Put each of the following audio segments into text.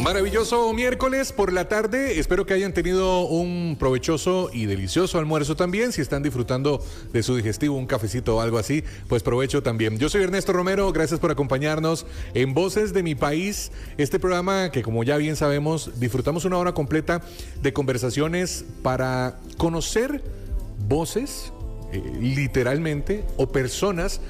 Maravilloso miércoles por la tarde. Espero que hayan tenido un provechoso y delicioso almuerzo también. Si están disfrutando de su digestivo, un cafecito o algo así, pues provecho también. Yo soy Ernesto Romero, gracias por acompañarnos en Voces de mi País. Este programa que, como ya bien sabemos, disfrutamos una hora completa de conversaciones para conocer voces, literalmente, o personas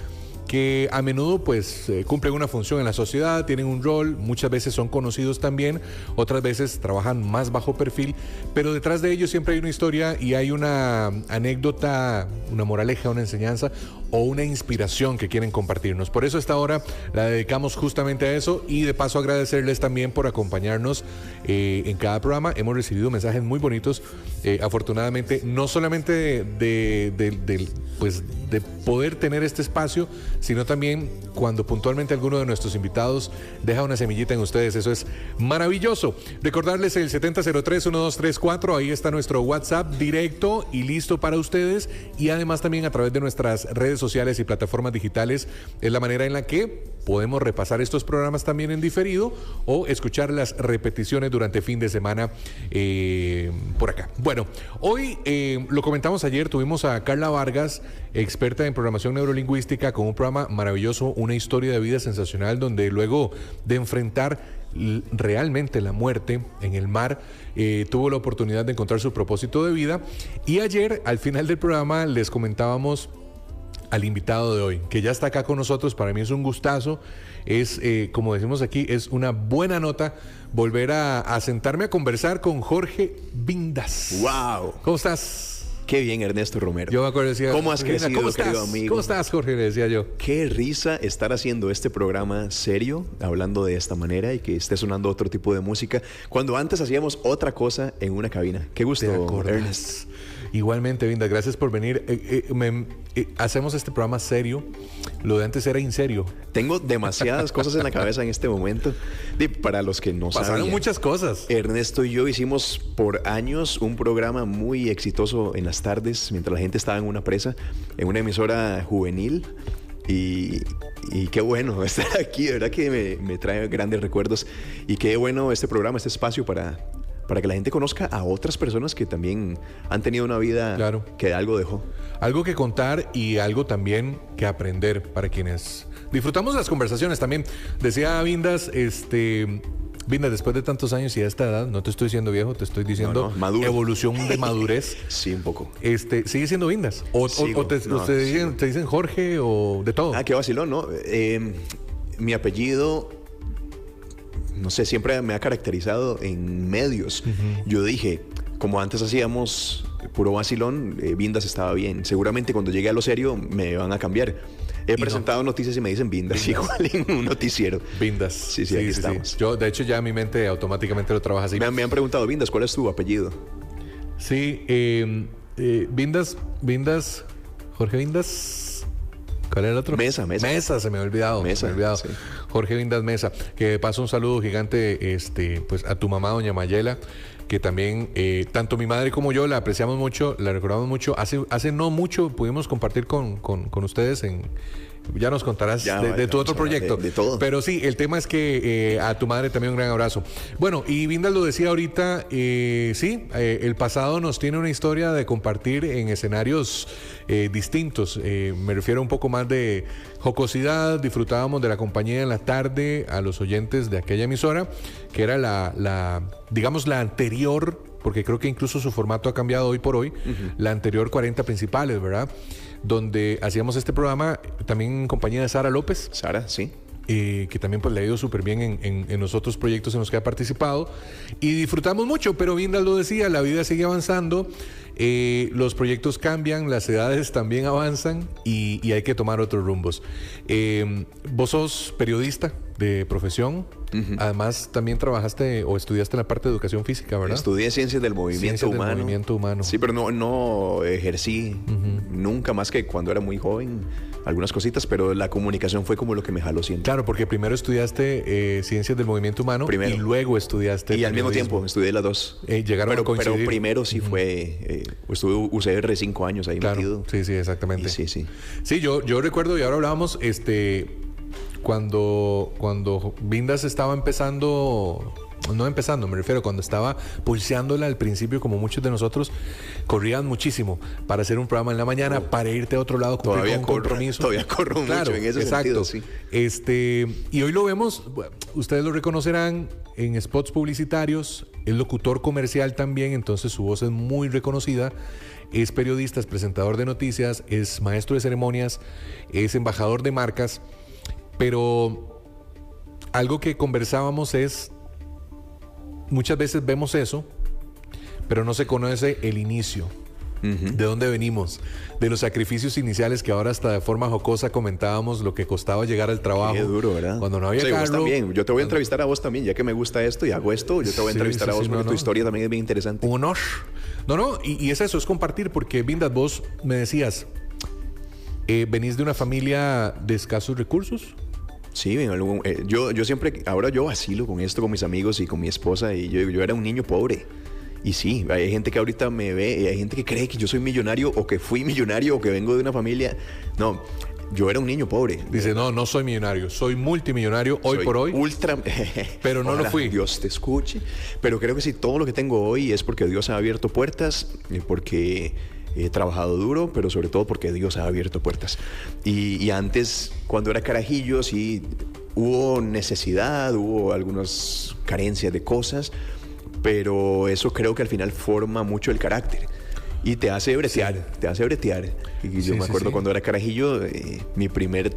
que a menudo pues cumplen una función en la sociedad, tienen un rol, muchas veces son conocidos también, otras veces trabajan más bajo perfil, pero detrás de ellos siempre hay una historia y hay una anécdota, una moraleja, una enseñanza o una inspiración que quieren compartirnos. Por eso esta hora la dedicamos justamente a eso y de paso agradecerles también por acompañarnos en cada programa. Hemos recibido mensajes muy bonitos, afortunadamente, no solamente de poder tener este espacio, sino también cuando puntualmente alguno de nuestros invitados deja una semillita en ustedes. Eso es maravilloso. Recordarles el 7003-1234, ahí está nuestro WhatsApp directo y listo para ustedes, y además también a través de nuestras redes sociales y plataformas digitales es la manera en la que podemos repasar estos programas también en diferido o escuchar las repeticiones durante fin de semana por acá. Bueno, hoy lo comentamos ayer, tuvimos a Carla Vargas, experta en programación neurolingüística, con un programa maravilloso, una historia de vida sensacional, donde luego de enfrentar realmente la muerte en el mar, tuvo la oportunidad de encontrar su propósito de vida. Y ayer, al final del programa, les comentábamos al invitado de hoy, que ya está acá con nosotros. Para mí es un gustazo, es, como decimos aquí, es una buena nota volver a sentarme a conversar con Jorge Vindas. ¡Wow! ¿Cómo estás? Qué bien, Ernesto Romero. Yo me acuerdo, decía, ¿cómo has crecido, querido amigo? ¿Cómo estás, Jorge? Le decía yo. Qué risa estar haciendo este programa serio, hablando de esta manera y que esté sonando otro tipo de música, cuando antes hacíamos otra cosa en una cabina. Qué gusto, Ernest. Igualmente, Vinda, gracias por venir. Hacemos este programa serio. Lo de antes era inserio. Tengo demasiadas cosas en la cabeza en este momento. Para los que no saben, pasaron muchas cosas. Ernesto y yo hicimos por años un programa muy exitoso en las tardes, mientras la gente estaba en una presa, en una emisora juvenil. Y qué bueno estar aquí, de verdad que me trae grandes recuerdos. Y qué bueno este programa, este espacio para que la gente conozca a otras personas que también han tenido una vida, claro, que algo dejó. Algo que contar y algo también que aprender para quienes disfrutamos las conversaciones también. Decía Vindas, Vindas, después de tantos años y a esta edad, no te estoy diciendo viejo, te estoy diciendo evolución de madurez. Sí, un poco. ¿Sigue siendo Vindas? ¿Te dicen Jorge o de todo? Ah, qué vacilón, ¿no? Mi apellido, no sé, siempre me ha caracterizado en medios. Yo dije, como antes hacíamos puro vacilón, Vindas estaba bien. Seguramente cuando llegue a lo serio me van a cambiar. He presentado noticias y me dicen Vindas, igual en un noticiero. Vindas. Sí, aquí estamos. Sí. Yo, de hecho, ya mi mente automáticamente lo trabaja así. Me han preguntado, Vindas, ¿cuál es tu apellido? Sí, Vindas, Jorge Vindas. ¿Cuál era el otro? Mesa, se me ha olvidado. Sí. Jorge Vindas Mesa, que de paso un saludo gigante pues a tu mamá, doña Mayela, que también tanto mi madre como yo la apreciamos mucho, la recordamos mucho. Hace no mucho pudimos compartir con ustedes ya nos contarás de tu otro proyecto. De todo. Pero sí, el tema es que a tu madre también un gran abrazo. Bueno, y Vindas lo decía ahorita, el pasado nos tiene una historia de compartir en escenarios distintos. Me refiero un poco más de jocosidad, disfrutábamos de la compañía en la tarde a los oyentes de aquella emisora, que era digamos la anterior, porque creo que incluso su formato ha cambiado hoy por hoy, la anterior 40 principales, ¿verdad? Donde hacíamos este programa también en compañía de Sara López. Sara, sí. Que también pues le ha ido súper bien en los otros proyectos en los que ha participado y disfrutamos mucho, pero Vindas lo decía, la vida sigue avanzando, los proyectos cambian, las edades también avanzan y hay que tomar otros rumbos. Vos sos periodista de profesión, además también trabajaste o estudiaste en la parte de educación física, ¿verdad? Estudié ciencias del movimiento humano. Sí, pero no ejercí nunca, más que cuando era muy joven, algunas cositas, pero la comunicación fue como lo que me jaló siempre. Claro, porque primero estudiaste ciencias del movimiento humano y luego estudiaste y al mismo tiempo estudié las dos. Llegaron a coincidir. Pero primero sí fue, estuve UCR 5 años ahí metido. Sí, exactamente. Sí, yo recuerdo, y ahora hablábamos, cuando Vindas estaba empezando no empezando, me refiero cuando estaba pulseándola al principio, como muchos de nosotros, corrían muchísimo para hacer un programa en la mañana, para irte a otro lado, cumplir con un compromiso. Todavía corro mucho en ese sentido, sí. Y hoy lo vemos, ustedes lo reconocerán en spots publicitarios, es locutor comercial también, entonces su voz es muy reconocida. Es periodista, es presentador de noticias, es maestro de ceremonias, es embajador de marcas, pero algo que conversábamos es, muchas veces vemos eso, pero no se conoce el inicio. De dónde venimos, de los sacrificios iniciales que ahora hasta de forma jocosa comentábamos lo que costaba llegar al trabajo. Qué duro, ¿verdad? Cuando no había carro. Vos también. Yo te voy a entrevistar a vos también, ya que me gusta esto y hago esto, yo te voy a entrevistar a vos porque tu historia también es bien interesante. Un honor. Y es eso, es compartir, porque Vindas, vos me decías, ¿venís de una familia de escasos recursos? Sí, yo siempre, ahora yo vacilo con esto con mis amigos y con mi esposa, y yo era un niño pobre. Y sí, hay gente que ahorita me ve y hay gente que cree que yo soy millonario o que fui millonario o que vengo de una familia. No, yo era un niño pobre. Dice, no soy millonario, soy multimillonario hoy por hoy. Ultra. Pero no lo fui. Dios te escuche. Pero creo que sí, todo lo que tengo hoy es porque Dios ha abierto puertas, porque he trabajado duro, pero sobre todo porque Dios ha abierto puertas. Y antes, cuando era carajillo, sí, hubo necesidad, hubo algunas carencias de cosas, pero eso creo que al final forma mucho el carácter y te hace bretear, Y yo me acuerdo cuando era carajillo, mi primera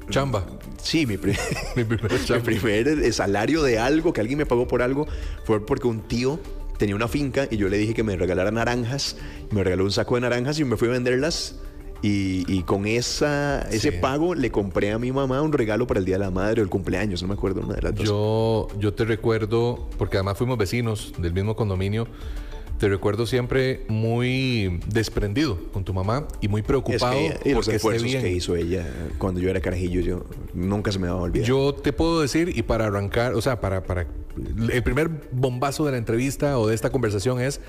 chamba. Sí, mi primer salario de algo, que alguien me pagó por algo, fue porque un tío tenía una finca y yo le dije que me regalara naranjas. Me regaló un saco de naranjas y me fui a venderlas. Y con ese pago le compré a mi mamá un regalo para el Día de la Madre o el cumpleaños, no me acuerdo, una de las dos. Yo te recuerdo, porque además fuimos vecinos del mismo condominio, te recuerdo siempre muy desprendido con tu mamá y muy preocupado y los esfuerzos que hizo ella cuando yo era carajillo, yo nunca se me va a olvidar. Yo te puedo decir, y para arrancar, o sea, para el primer bombazo de la entrevista o de esta conversación es,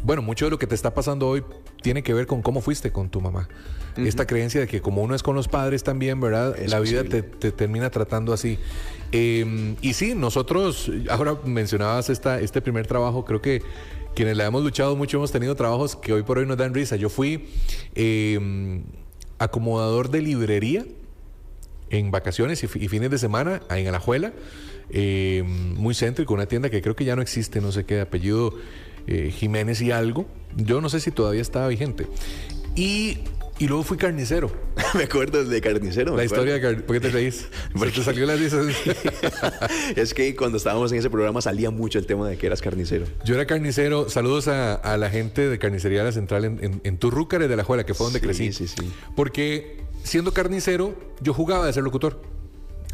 bueno, mucho de lo que te está pasando hoy tiene que ver con cómo fuiste con tu mamá. Esta creencia de que como uno es con los padres también, ¿verdad? La vida te termina tratando así. Y sí, nosotros, ahora mencionabas este primer trabajo, creo que quienes la hemos luchado mucho hemos tenido trabajos que hoy por hoy nos dan risa. Yo fui acomodador de librería en vacaciones y fines de semana en Alajuela, muy céntrico, una tienda que creo que ya no existe, no sé qué, apellido Jiménez y algo. Yo no sé si todavía estaba vigente. Y luego fui carnicero. Me acuerdo de carnicero. La historia de carnicero. ¿Por qué te reís? ¿Se te salió la risa? Es que cuando estábamos en ese programa salía mucho el tema de que eras carnicero. Yo era carnicero. Saludos a la gente de Carnicería La Central en Turrúcares de Alajuela, que fue donde crecí. Sí. Porque siendo carnicero, yo jugaba de ser locutor.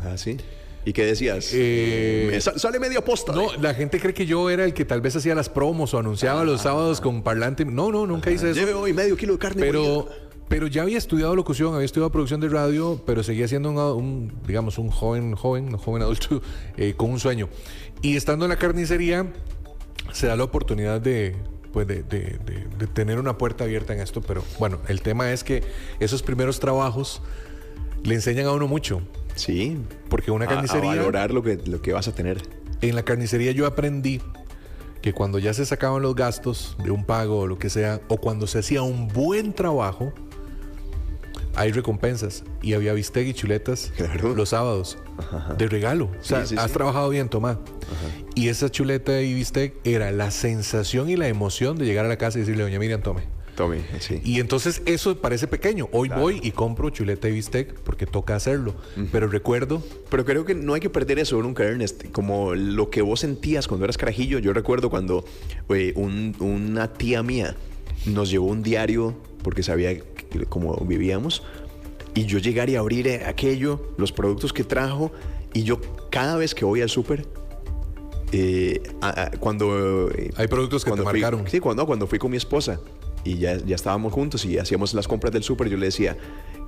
Ah, ¿sí? ¿Y qué decías? Sale medio posta. No, la gente cree que yo era el que tal vez hacía las promos o anunciaba los sábados con parlante. No, nunca hice eso. Lleve hoy medio kilo de carne. Pero ya había estudiado locución, había estudiado producción de radio, pero seguía siendo un joven adulto con un sueño. Y estando en la carnicería, se da la oportunidad de tener una puerta abierta en esto. Pero bueno, el tema es que esos primeros trabajos le enseñan a uno mucho. Sí. Porque una carnicería... A valorar lo que vas a tener. En la carnicería yo aprendí que cuando ya se sacaban los gastos de un pago o lo que sea, o cuando se hacía un buen trabajo, hay recompensas. Y había bistec y chuletas los sábados de regalo. O sea, has trabajado bien, toma. Y esa chuleta y bistec era la sensación y la emoción de llegar a la casa y decirle, doña Miriam, tome, sí. Y entonces eso parece pequeño. Hoy voy y compro chuleta y bistec porque toca hacerlo. Pero recuerdo... Pero creo que no hay que perder eso nunca, Ernest. Como lo que vos sentías cuando eras carajillo. Yo recuerdo cuando una tía mía nos llevó un diario porque sabía cómo vivíamos. Y yo llegar y abrir aquello, los productos que trajo. Y yo cada vez que voy al súper... cuando... hay productos que te marcaron. Sí, cuando fui con mi esposa. Y ya estábamos juntos y hacíamos las compras del súper. Yo le decía,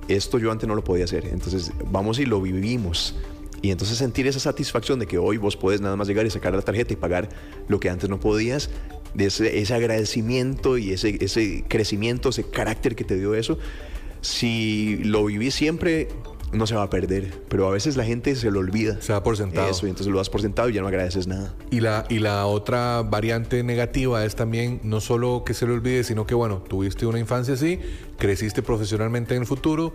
esto yo antes no lo podía hacer. Entonces vamos y lo vivimos. Y entonces sentir esa satisfacción de que hoy vos podés nada más llegar y sacar la tarjeta y pagar lo que antes no podías. De ese agradecimiento y ese crecimiento, ese carácter que te dio eso. Si lo viví siempre no se va a perder, pero a veces la gente se lo olvida. Se da por sentado. Eso, y entonces lo das por sentado y ya no agradeces nada. Y la otra variante negativa es también no solo que se le olvide, sino que, bueno, tuviste una infancia así, creciste profesionalmente en el futuro,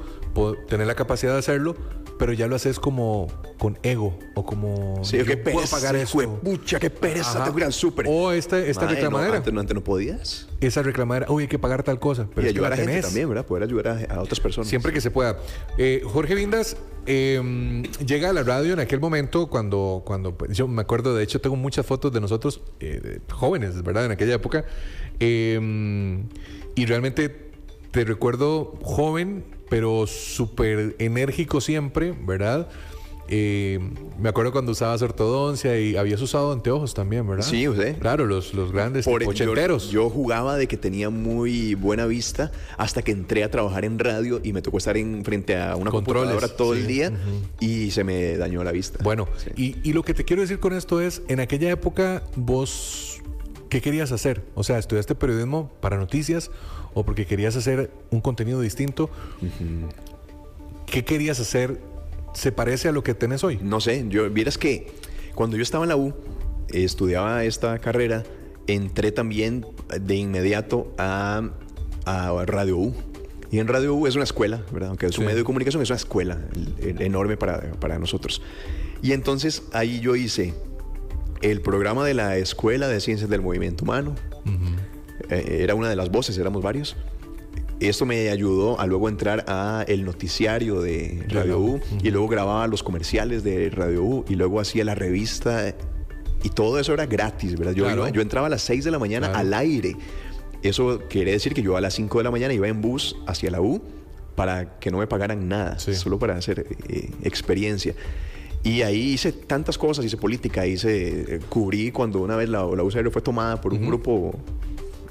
tener la capacidad de hacerlo, pero ya lo haces como con ego o como... Sí, qué pereza, puedo pagar eso. Pucha, qué pereza, tengo que ir al súper. O esta reclamadera. No, antes no podías. Esa reclamadera, uy, hay que pagar tal cosa. Pero y es ayudar que a la gente también, ¿verdad? Poder ayudar a otras personas. Siempre que se pueda. Jorge Vindas llega a la radio en aquel momento cuando yo me acuerdo, de hecho tengo muchas fotos de nosotros jóvenes, ¿verdad? En aquella época. Y realmente te recuerdo joven, pero súper enérgico siempre, ¿verdad? Me acuerdo cuando usabas ortodoncia y habías usado anteojos también, ¿verdad? Sí, usé. Claro, los grandes ochenteros. Yo jugaba de que tenía muy buena vista hasta que entré a trabajar en radio y me tocó estar frente a una computadora todo el día y se me dañó la vista. Bueno, sí. y lo que te quiero decir con esto es, en aquella época vos, ¿qué querías hacer? O sea, ¿estudiaste periodismo para noticias o porque querías hacer un contenido distinto? ¿Qué querías hacer? ¿Se parece a lo que tenés hoy? No sé, vieras que cuando yo estaba en la U, estudiaba esta carrera, entré también de inmediato a Radio U. Y en Radio U es una escuela, ¿verdad? Aunque es un medio de comunicación, es una escuela enorme para nosotros. Y entonces ahí yo hice el programa de la Escuela de Ciencias del Movimiento Humano. Era una de las voces, éramos varios. Esto me ayudó a luego entrar a el noticiario de Radio U y luego grababa los comerciales de Radio U y luego hacía la revista y todo eso era gratis, ¿verdad? Yo entraba a las 6 de la mañana al aire. Eso quiere decir que yo a las 5 de la mañana iba en bus hacia la U para que no me pagaran nada, solo para hacer experiencia. Y ahí hice tantas cosas, hice política, cubrí cuando una vez la UCR fue tomada por un grupo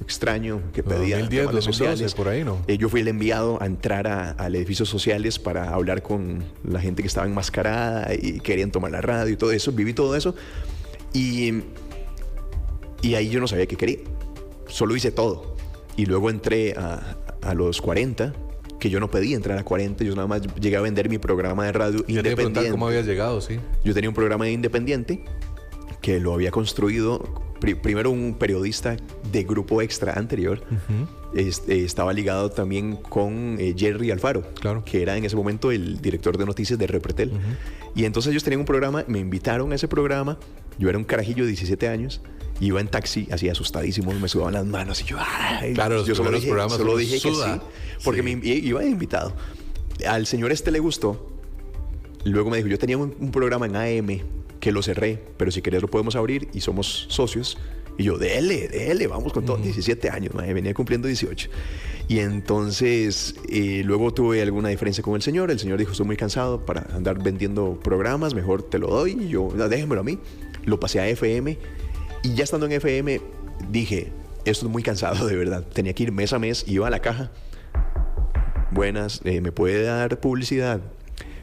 extraño que pedía 2010, 2012, por ahí, ¿no? Yo fui el enviado a entrar al edificio sociales para hablar con la gente que estaba enmascarada y querían tomar la radio y todo eso. Viví todo eso y ahí yo no sabía qué quería. Solo hice todo. Y luego entré a los 40, que yo no pedí entrar a 40. Yo nada más llegué a vender mi programa de radio independiente. Te preguntar cómo habías llegado, sí. Yo tenía un programa de independiente que lo había construido primero un periodista de Grupo Extra anterior. Estaba ligado también con Jerry Alfaro, que era en ese momento el director de noticias de Repretel. Y entonces ellos tenían un programa, me invitaron a ese programa. Yo era un carajillo de 17 años, iba en taxi, así asustadísimo, me sudaban las manos y yo, ¡ay! Claro, yo solo dije que sí, porque me iba de invitado. Al señor le gustó. Luego me dijo, yo tenía un programa en AM que lo cerré, pero si querés lo podemos abrir y somos socios. Y yo, dele, vamos con todo. 17 años, venía cumpliendo 18. Y entonces luego tuve alguna diferencia con el señor. El señor dijo, estoy muy cansado para andar vendiendo programas, mejor te lo doy. Y yo, déjenmelo a mí. Lo pasé a FM y ya estando en FM dije, esto es muy cansado de verdad. Tenía que ir mes a mes, iba a la caja. Buenas, ¿me puede dar publicidad?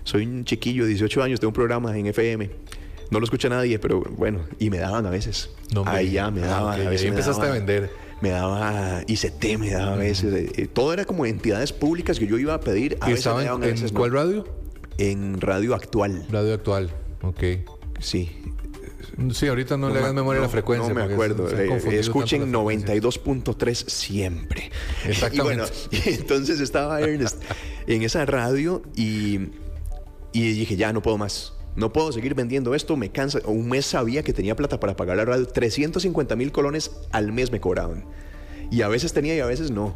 Soy un chiquillo de 18 años, tengo un programa en FM. No lo escucha nadie, pero bueno, y me daban a veces. Ahí ya me daban. A veces ahí empezaste a vender. Me daba ICT, me daba a veces. Todo era como entidades públicas que yo iba a pedir. A veces me daban, a veces ¿En cuál radio? En Radio Actual. Radio Actual, ok. Sí. Sí, ahorita no le hagas memoria a la frecuencia. No me acuerdo. Escuchen 92.3 siempre. Exactamente. Y bueno, entonces estaba Ernest en esa radio y dije, ya no puedo más. No puedo seguir vendiendo esto, me cansa. Un mes sabía que tenía plata para pagar la radio. 350,000 colones al mes me cobraban. Y a veces tenía y a veces no.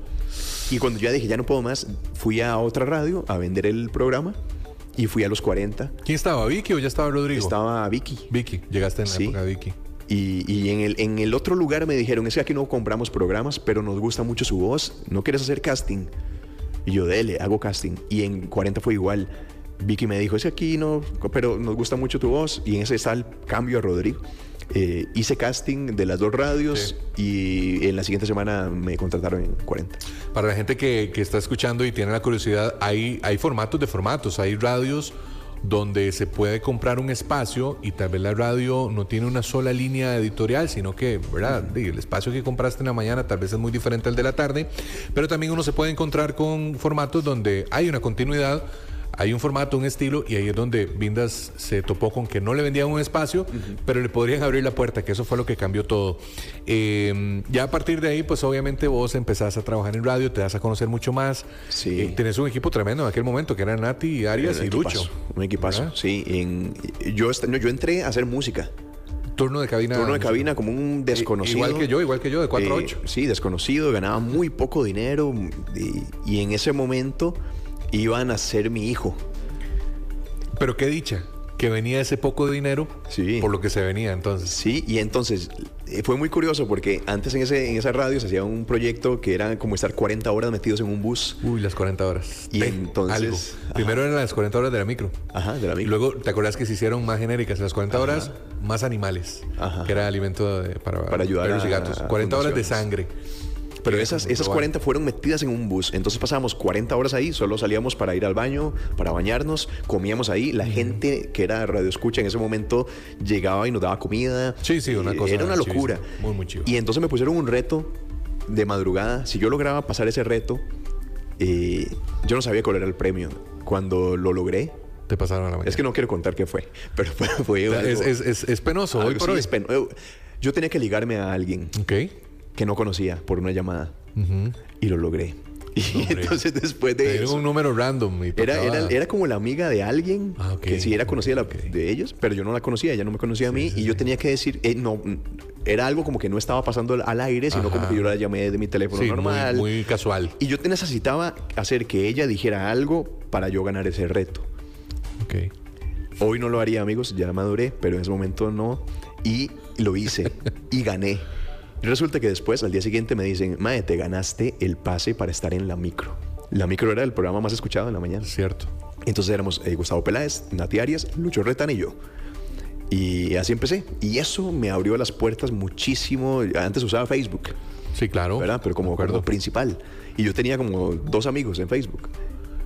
Y cuando ya dije, ya no puedo más, fui a otra radio a vender el programa y fui a los 40. ¿Quién estaba? ¿Vicky o ya estaba Rodrigo? Estaba Vicky. Vicky, llegaste en la época de Vicky. Y en el otro lugar me dijeron, es que aquí no compramos programas, pero nos gusta mucho su voz. ¿No quieres hacer casting? Y yo, dele, hago casting. Y en 40 fue igual. Vicky me dijo, es que aquí no, pero nos gusta mucho tu voz. Y en ese está el cambio a Rodrigo. Hice casting de las dos radios y en la siguiente semana me contrataron en 40. Para la gente que está escuchando y tiene la curiosidad, hay formatos de formatos. Hay radios donde se puede comprar un espacio y tal vez la radio no tiene una sola línea editorial, sino que, ¿verdad? El espacio que compraste en la mañana tal vez es muy diferente al de la tarde, pero también uno se puede encontrar con formatos donde hay una continuidad, hay un formato, un estilo, y ahí es donde Vindas se topó con que no le vendían un espacio, pero le podrían abrir la puerta, que eso fue lo que cambió todo. Ya a partir de ahí, pues obviamente vos empezás a trabajar en radio, te das a conocer mucho más. Sí. Tenés un equipo tremendo en aquel momento, que eran Nati, Arias y Lucho. Un equipazo, ¿verdad? sí. Yo entré a hacer música. Turno de cabina. Turno de cabina como un desconocido. Igual que yo, de 4 a 8. Sí, desconocido, ganaba muy poco dinero y en ese momento iban a ser mi hijo. Pero qué dicha, que venía ese poco de dinero Sí. por lo que se venía entonces. Sí, y entonces fue muy curioso porque antes en esa radio se hacía un proyecto que era como estar 40 horas metidos en un bus. Uy, las 40 horas. Y entonces... Algo. Primero eran las 40 horas de la micro. Ajá, de la Y micro. luego, ¿te acuerdas que se hicieron más genéricas? Las 40 horas, más animales. Ajá. Que era alimento para ayudar perros y a gatos. 40 horas de fundaciones. sangre. Pero Que esas global. 40 fueron metidas en un bus. Entonces pasábamos 40 horas ahí, solo salíamos para ir al baño, para bañarnos, comíamos ahí. La gente que era radio escucha en ese momento llegaba y nos daba comida. Sí, una cosa Era una locura. chivísima. Muy chiva. Y entonces me pusieron un reto de madrugada. Si yo lograba pasar ese reto, yo no sabía cuál era el premio. Cuando lo logré, Te pasaron a la mañana. es que no quiero contar qué fue, pero fue O sea, algo- es penoso. Hoy algo- por sí, hoy. es peno- Yo tenía que ligarme a alguien Ok. que no conocía por una llamada Ujú. y lo logré. Y Hombre. entonces después Te de dieron eso, un número random. Y era como la amiga de alguien Ah, ok. que sí era conocida Ok. de ellos, pero yo no la conocía, ella no me conocía a mí y yo tenía que decir, no, era algo como que no estaba pasando al aire, sino como Ajá. que yo la llamé de mi teléfono Sí, normal. muy casual. Y yo necesitaba hacer que ella dijera algo para yo ganar ese reto. Ok. Hoy no lo haría, amigos, ya maduré, pero en ese momento no. Y lo hice y gané. Y resulta que después, al día siguiente, me dicen, Mae, te ganaste el pase para estar en La Micro. La Micro era el programa más escuchado en la mañana. Cierto. Entonces éramos Gustavo Peláez, Nati Arias, Lucho Retán y yo. Y así empecé. Y eso me abrió las puertas muchísimo. Antes usaba Facebook, Sí, claro. ¿verdad? Pero De como acuerdo. principal. Y yo tenía como 2 amigos en Facebook.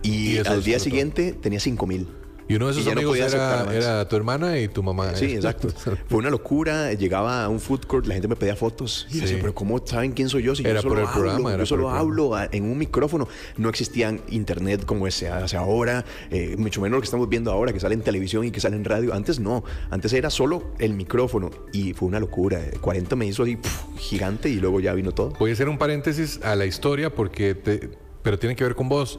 Y Y eso al día explotó. siguiente tenía 5,000. Y uno de esos Y ya no amigos podía aceptar más. era tu hermana y tu mamá. Sí, exacto. Fue una locura. Llegaba a un food court, la gente me pedía fotos. Y yo Sí. decía, pero ¿cómo saben quién soy yo? Si Era yo por solo el programa, era yo solo por el hablo en un micrófono. No existían internet como se hace ahora, mucho menos lo que estamos viendo ahora, que sale en televisión y que sale en radio. Antes no. Antes era solo el micrófono. Y fue una locura. 40 me hizo así gigante y luego ya vino todo. Voy a hacer un paréntesis a la historia pero tiene que ver con vos.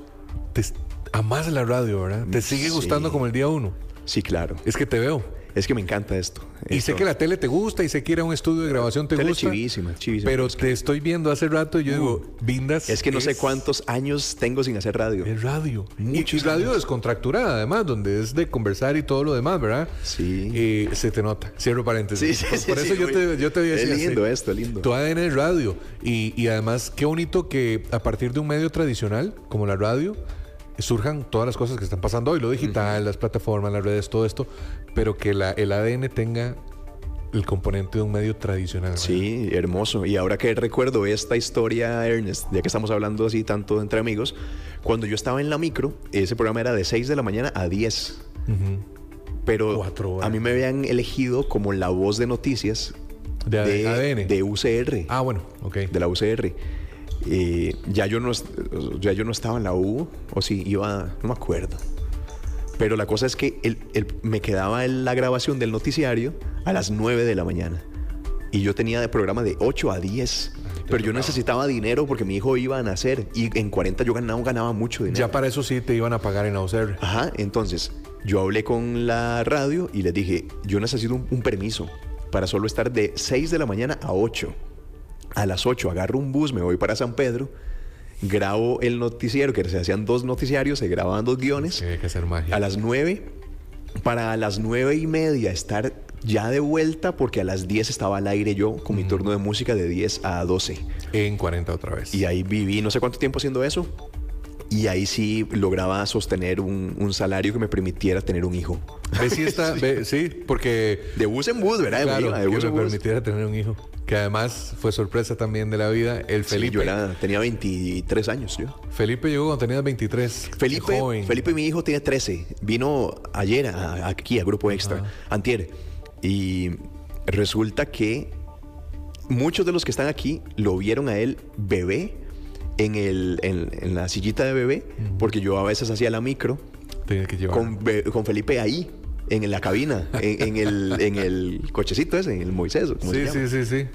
Amás la radio, ¿verdad? Te sigue Sí. gustando como el día 1. Sí, claro. Es que te veo. Es que me encanta esto. Y sé que la tele te gusta y sé que ir a un estudio de grabación te Tele gusta. chivísima. Pero te estoy viendo hace rato y yo digo, Vindas. Es que no sé cuántos años tengo sin hacer radio. Es radio. Muchos Y radio descontracturada, además, donde es de conversar y todo lo demás, ¿verdad? Sí. Se te nota. Cierro paréntesis. Sí, sí, Por sí, eso sí, yo te voy a decir. Es lindo así, esto, es lindo. Tu ADN es radio. Y además, qué bonito que a partir de un medio tradicional como la radio surjan todas las cosas que están pasando hoy, lo digital, las plataformas, las redes, todo esto, pero que el ADN tenga el componente de un medio tradicional. ¿verdad? Sí, hermoso. Y ahora que recuerdo esta historia, Ernest, ya que estamos hablando así tanto entre amigos, cuando yo estaba en La Micro, ese programa era de 6 de la mañana a 10. Pero 4 horas. a mí me habían elegido como la voz de noticias De ADN. de UCR, Ah, bueno, ok. de la UCR. Ya yo no estaba en la U, o sí, iba, no me acuerdo. Pero la cosa es que me quedaba la grabación del noticiario a las 9 de la mañana. Y yo tenía de programa de 8 a 10. Pero yo necesitaba dinero porque mi hijo iba a nacer. Y en 40 yo ganaba mucho dinero. Ya para eso sí te iban a pagar en la UCR. Ajá, entonces yo hablé con la radio y les dije, yo necesito un permiso para solo estar de 6 de la mañana a 8. A las 8 agarro un bus, me voy para San Pedro, grabo el noticiero, que se hacían 2 noticiarios, se grababan 2 guiones. Hay que hacer magia. A las 9, para a las 9:30 estar ya de vuelta, porque a las 10 estaba al aire yo con mi turno de música de 10 a 12. En 40 otra vez. Y ahí viví no sé cuánto tiempo haciendo eso. Y ahí sí lograba sostener un salario que me permitiera tener un hijo. ¿Ves si está? Sí, porque... De bus en bus, ¿verdad? Claro, de que bus me en bus. permitiera tener un hijo. Que además fue sorpresa también de la vida. El Sí, Felipe. tenía 23 años yo. Felipe llegó cuando tenía 23. Joven. Felipe, mi hijo, tiene 13. Vino ayer aquí a Grupo Extra, antier. Y resulta que muchos de los que están aquí lo vieron a él bebé en la sillita de bebé, porque yo a veces hacía la micro Tenía que llevar. Con Felipe ahí, en la cabina, en el cochecito ese, en el Moisés.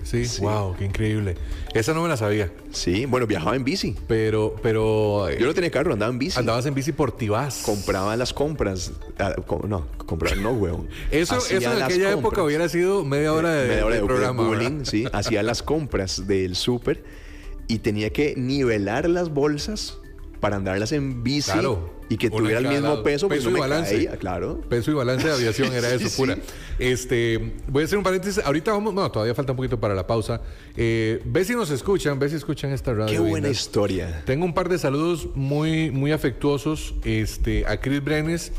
Sí. Wow, qué increíble. Esa no me la sabía. Sí, bueno, viajaba en bici. Pero yo no tenía carro, andaba en bici. Andabas en bici por Tibás. Compraba las compras. Comprar no, weón. Eso en aquella época hubiera sido media hora de programa. Bullying, sí. Hacía las compras del súper y tenía que nivelar las bolsas para andarlas en bici, claro, y que tuviera el mismo peso y balance. Caía, claro. Peso y balance de aviación era eso, pura. Voy a hacer un paréntesis. Ahorita todavía falta un poquito para la pausa. Ve si nos escuchan, esta radio. Qué buena historia. Tengo un par de saludos muy, muy afectuosos a Chris Brenes,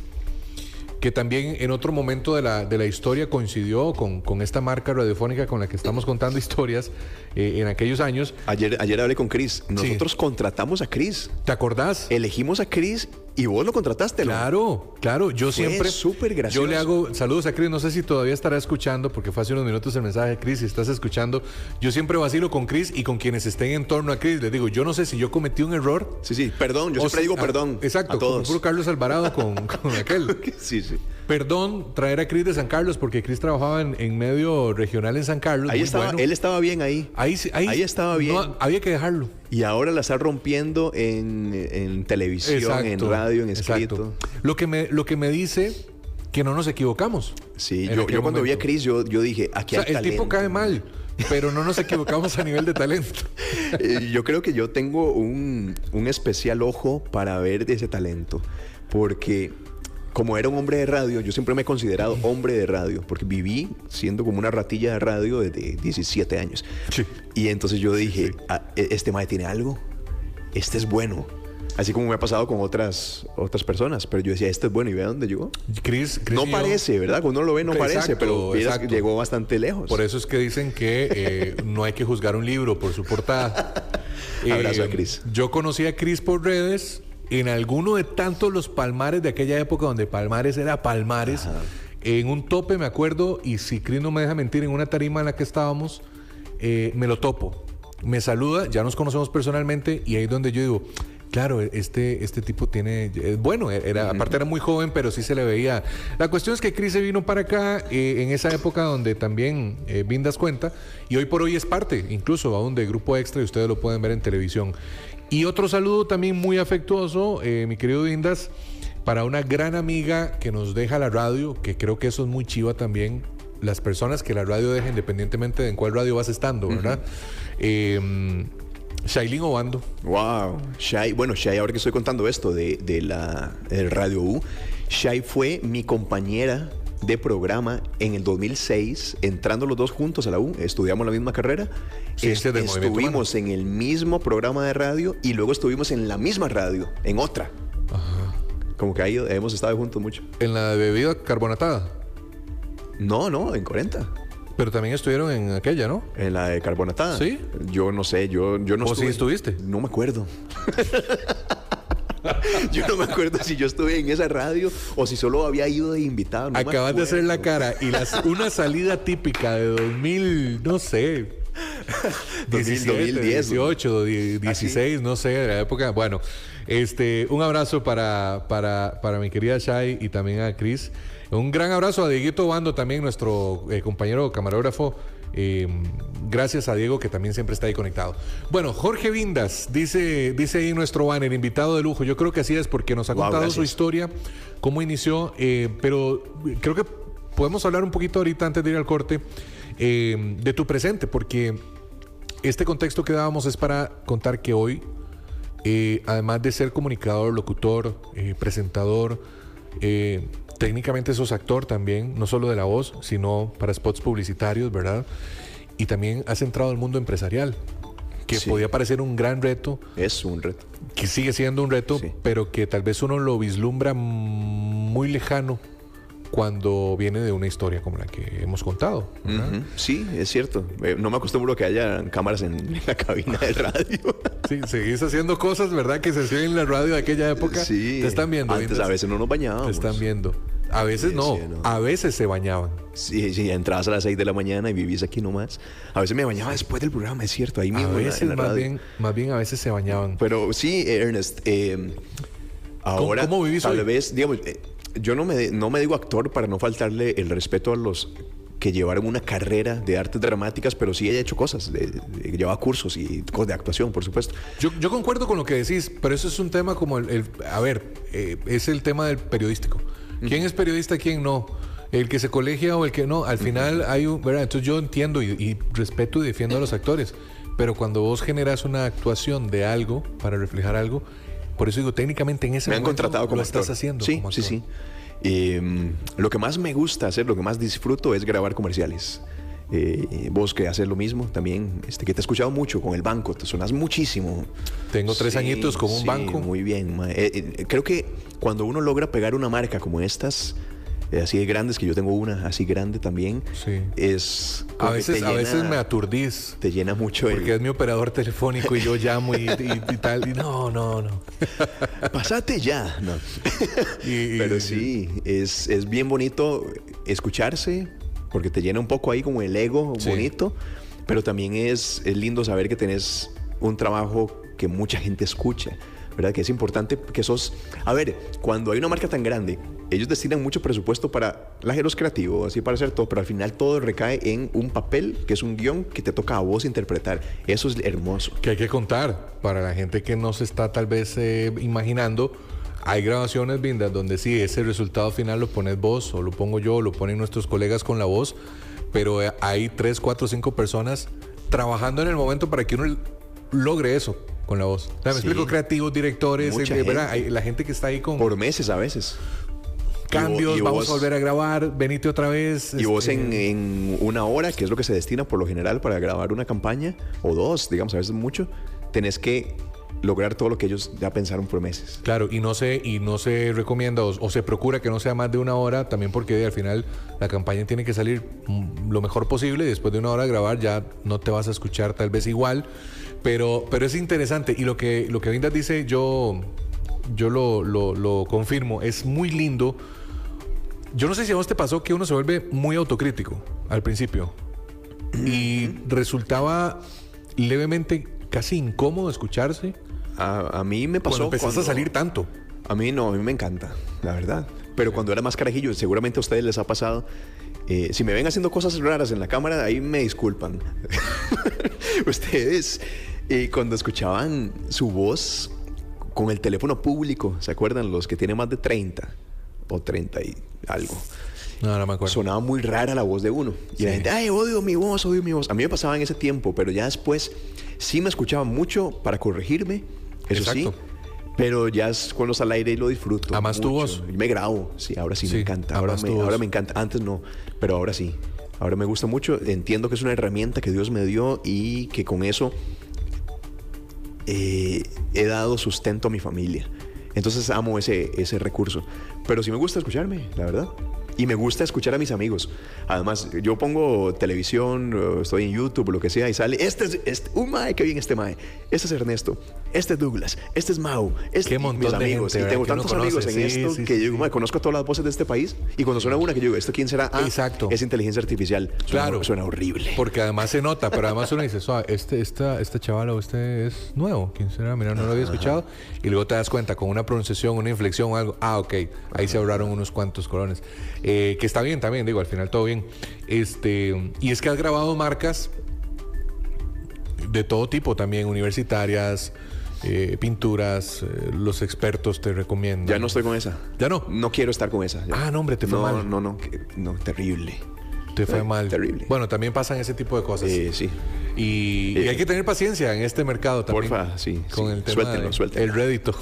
que también en otro momento de la historia coincidió con esta marca radiofónica con la que estamos contando historias en aquellos años. Ayer hablé con Chris. Nosotros contratamos a Chris. ¿Te acordás? Elegimos a Chris y vos lo contrataste, ¿no? Claro. Yo siempre... súper gracioso. Yo le hago saludos a Chris. No sé si todavía estará escuchando, porque fue hace unos minutos el mensaje de Chris. Si estás escuchando, yo siempre vacilo con Chris y con quienes estén en torno a Chris. Les digo, yo no sé si yo cometí un error. Sí. Perdón. Yo siempre digo perdón. Exacto. A todos. Como puro Carlos Alvarado con aquel. Sí. Perdón traer a Chris de San Carlos, porque Chris trabajaba en medio regional en San Carlos. Ahí estaba, bueno. Él estaba bien ahí. Ahí estaba bien. No, había que dejarlo. Y ahora la está rompiendo en televisión, exacto, en radio, en escrito. Lo que me dice que no nos equivocamos. Sí, yo cuando vi a Chris, yo dije, aquí hay talento. El tipo cae mal, pero no nos equivocamos a nivel de talento. Yo creo que yo tengo un especial ojo para ver ese talento, porque como era un hombre de radio, yo siempre me he considerado hombre de radio, porque viví siendo como una ratilla de radio desde 17 años. Sí. Y entonces yo dije, este mae tiene algo, este es bueno. Así como me ha pasado con otras personas, pero yo decía, este es bueno, y ve a dónde llegó. Chris no parece, ¿verdad? Cuando uno lo ve no parece, pero llegó bastante lejos. Por eso es que dicen que no hay que juzgar un libro por su portada. Abrazo a Chris. Yo conocí a Chris por redes. En alguno de tantos los Palmares de aquella época, donde Palmares era Palmares, ajá, en un tope, me acuerdo, y si Chris no me deja mentir, en una tarima en la que estábamos, me lo topo. Me saluda, ya nos conocemos personalmente, y ahí es donde yo digo, claro, este tipo tiene... bueno, aparte era muy joven, pero sí se le veía. La cuestión es que Chris se vino para acá en esa época donde también Vindas cuenta, y hoy por hoy es parte, incluso aún de Grupo Extra, y ustedes lo pueden ver en televisión. Y otro saludo también muy afectuoso, mi querido Vindas, para una gran amiga que nos deja la radio, que creo que eso es muy chiva también, las personas que la radio deja independientemente de en cuál radio vas estando, ¿verdad? Shailin Obando. Wow. Shai, ahora que estoy contando esto del Radio U, Shai fue mi compañera de programa en el 2006, entrando los dos juntos a la U, estudiamos la misma carrera, estuvimos en el mismo programa de radio y luego estuvimos en la misma radio, en otra. Ajá. Como que ahí hemos estado juntos mucho. ¿En la de bebida carbonatada? No, en 40. Pero también estuvieron en aquella, ¿no? En la de carbonatada. ¿Sí? Yo no sé, yo no estuve. ¿O sí estuviste? No me acuerdo. Yo no me acuerdo si yo estuve en esa radio o si solo había ido de invitado. No acabas de hacer la cara y una salida típica de 2000, no sé, 2010, 18, 16, no sé, de la época. Bueno, un abrazo para mi querida Shai y también a Chris. Un gran abrazo a Dieguito Obando, también nuestro compañero camarógrafo. Gracias a Diego, que también siempre está ahí conectado. Bueno, Jorge Vindas dice ahí nuestro banner, invitado de lujo. Yo creo que así es, porque nos ha contado su historia, cómo inició, pero creo que podemos hablar un poquito ahorita, antes de ir al corte, de tu presente, porque este contexto que dábamos es para contar que hoy, además de ser comunicador, locutor, presentador, técnicamente sos actor también, no solo de la voz, sino para spots publicitarios, ¿verdad? Y también has entrado al mundo empresarial, que sí, podía parecer un gran reto. Es un reto. Que sigue siendo un reto, sí, pero que tal vez uno lo vislumbra muy lejano cuando viene de una historia como la que hemos contado, ¿verdad? Uh-huh. Sí, es cierto. No me acostumbro a que haya cámaras en la cabina de radio. Sí, seguís haciendo cosas, ¿verdad? Que se hacían en la radio de aquella época. Sí. Te están viendo. Antes a veces no nos bañábamos. Te están viendo. A veces sí, no, a veces se bañaban. Sí, entrabas a las 6 de la mañana y vivís aquí nomás. A veces me bañaba después del programa, es cierto, ahí mismo. A veces, en la radio. Más bien a veces se bañaban. Pero sí, Ernest, Ahora, ¿Cómo vivís tal hoy? vez, digamos, yo no me digo actor para no faltarle el respeto a los que llevaron una carrera de artes dramáticas, pero sí he hecho cosas, llevaba cursos y cosas de actuación, por supuesto. Yo concuerdo con lo que decís, pero eso es un tema como es el tema del periodístico. ¿Quién es periodista, quién no? El que se colegia o el que no. Al final hay un... ¿verdad? Entonces yo entiendo y respeto y defiendo a los actores, pero cuando vos generas una actuación de algo para reflejar algo, por eso digo, técnicamente en ese me han momento contratado como lo actor. estás haciendo. Sí, como sí, actor. sí. Lo que más me gusta hacer, lo que más disfruto es grabar comerciales. Vos que haces lo mismo también, que te he escuchado mucho con el banco, te sonás muchísimo. Tengo 3 añitos con un banco. Muy bien. Creo que cuando uno logra pegar una marca como estas, así de grandes, que yo tengo una así grande también, Sí. es... A veces me aturdís. Te llena mucho Porque es mi operador telefónico y yo llamo y tal. Y no. Pásate ya. No. Pero sí, es bien bonito escucharse, porque te llena un poco ahí como el ego bonito, pero también es lindo saber que tenés un trabajo que mucha gente escucha, ¿verdad? Que es importante que sos... A ver, cuando hay una marca tan grande, ellos destinan mucho presupuesto para los creativos, así para hacer todo, pero al final todo recae en un papel, que es un guión que te toca a vos interpretar. Eso es hermoso. Que hay que contar para la gente que no se está tal vez imaginando. Hay grabaciones, Vindas, donde sí, ese resultado final lo pones vos o lo pongo yo o lo ponen nuestros colegas con la voz, pero hay 3, 4, 5 personas trabajando en el momento para que uno logre eso con la voz. ¿Me explico? Creativos, directores, ¿verdad? Hay la gente que está ahí con... Por meses a veces. Cambios, vamos a volver a grabar, venite otra vez. Y vos en una hora, que es lo que se destina por lo general para grabar una campaña, o 2, digamos, a veces mucho, tenés que lograr todo lo que ellos ya pensaron por meses. Claro, y no se recomienda o se procura que no sea más de 1 hora, también porque al final la campaña tiene que salir lo mejor posible y después de 1 hora de grabar ya no te vas a escuchar tal vez igual, pero es interesante. Y lo que Vindas dice, yo lo confirmo, es muy lindo. Yo no sé si a vos te pasó que uno se vuelve muy autocrítico al principio y resultaba levemente casi incómodo escucharse. A mí me pasó cuando empezaste a salir tanto. A mí no, a mí me encanta, la verdad. Pero cuando era más carajillo, seguramente a ustedes les ha pasado. Si me ven haciendo cosas raras en la cámara, ahí me disculpan. Ustedes, cuando escuchaban su voz con el teléfono público, ¿se acuerdan? Los que tienen más de 30 o 30 y algo. No me acuerdo. Sonaba muy rara la voz de uno. Y la gente, ay, odio mi voz. A mí me pasaba en ese tiempo, pero ya después sí me escuchaba mucho para corregirme. Eso Exacto. sí. Pero ya es cuando está al aire y lo disfruto. Además tu voz. Y me grabo. Sí, ahora sí me encanta. Ahora me encanta. Antes no, pero ahora sí. Ahora me gusta mucho. Entiendo que es una herramienta que Dios me dio y que con eso he dado sustento a mi familia. Entonces amo ese recurso. Pero sí me gusta escucharme, la verdad. Y me gusta escuchar a mis amigos. Además, yo pongo televisión, estoy en YouTube, lo que sea, y sale, mae, qué bien este mae. Este es Ernesto, este es Douglas, este es Mau, qué montón mis amigos. Gente, y tengo tantos amigos en esto que yo digo, mae, conozco a todas las voces de este país. Y cuando suena una que yo digo, ¿esto quién será? Exacto. Es inteligencia artificial. Suena horrible. Porque además se nota, pero además uno dice, esta chavala o este es nuevo. ¿Quién será? Mira, no lo había escuchado. Y luego te das cuenta con una pronunciación, una inflexión o algo. Ah, ok. Ahí se ahorraron unos cuantos colones. Que está bien también, digo, al final todo bien. Y es que has grabado marcas de todo tipo también, universitarias, pinturas, los expertos te recomiendan. Ya no estoy con esa. ¿Ya no? No quiero estar con esa. Ya. No, hombre, te fue mal. No, terrible. Te fue mal. Terrible. Bueno, también pasan ese tipo de cosas. Sí. Y hay que tener paciencia en este mercado también. Porfa, sí. Con el tema suéltenlo. El rédito.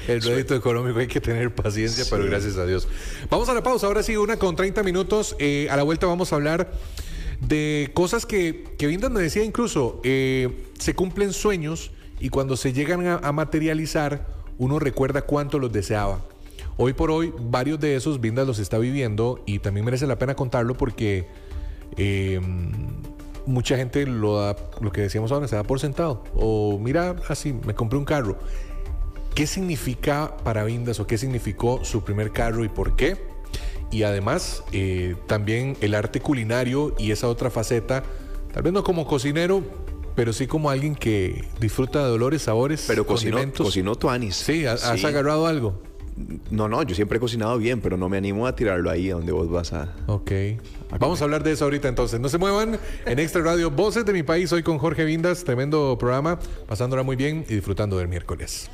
El rédito económico hay que tener paciencia, pero gracias a Dios. Vamos a la pausa. Ahora sí, 1:30 minutos. A la vuelta vamos a hablar de cosas que Vindas me decía incluso. Se cumplen sueños y cuando se llegan a materializar, uno recuerda cuánto los deseaba. Hoy por hoy, varios de esos Vindas los está viviendo y también merece la pena contarlo porque mucha gente lo que decíamos ahora, se da por sentado. O mira, así, me compré un carro. ¿Qué significa para Vindas o qué significó su primer carro y por qué? Y además, también el arte culinario y esa otra faceta, tal vez no como cocinero, pero sí como alguien que disfruta de olores, sabores, pero condimentos. cocinó tuanis. Sí, ¿has agarrado algo? No, yo siempre he cocinado bien, pero no me animo a tirarlo ahí donde vos vas a... Ok. Vamos a hablar de eso ahorita entonces. No se muevan. En Extra Radio, Voces de mi País, hoy con Jorge Vindas. Tremendo programa, pasándola muy bien y disfrutando del miércoles.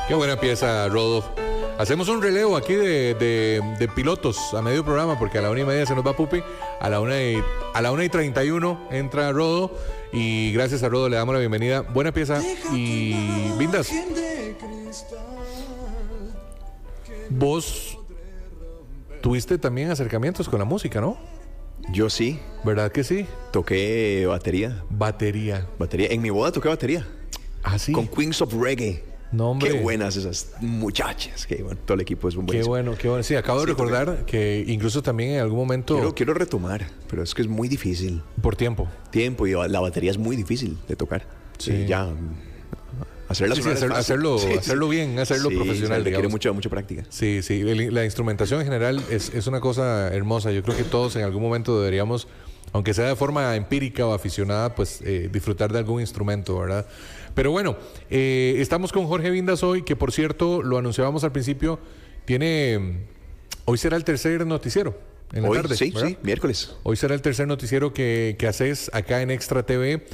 Qué buena pieza, Rodolfo. Hacemos un relevo aquí de pilotos a medio programa, porque a la 1:30 se nos va Pupi. A la 1:31 entra Rodo. Y gracias a Rodo le damos la bienvenida. Buena pieza. Y Vindas, vos tuviste también acercamientos con la música, ¿no? Yo sí. ¿Verdad que sí? Toqué batería. Batería. En mi boda toqué batería. Ah, sí. Con Queens of Reggae. No, hombre. Qué buenas esas muchachas. Qué bueno, todo el equipo es un buen. Qué bueno, qué bueno. Sí, acabo de recordar que incluso también en algún momento... Quiero retomar, pero es que es muy difícil. Por tiempo. Y la batería es muy difícil de tocar. Sí. Hacerlo bien, hacerlo profesional, digamos. Requiere mucha práctica. Sí. La instrumentación en general es una cosa hermosa. Yo creo que todos en algún momento deberíamos, aunque sea de forma empírica o aficionada, pues disfrutar de algún instrumento, ¿verdad? Pero bueno, estamos con Jorge Vindas hoy, que por cierto, lo anunciábamos al principio, hoy será el tercer noticiero en la tarde. Sí, miércoles. Hoy será el tercer noticiero que haces acá en Extra TV.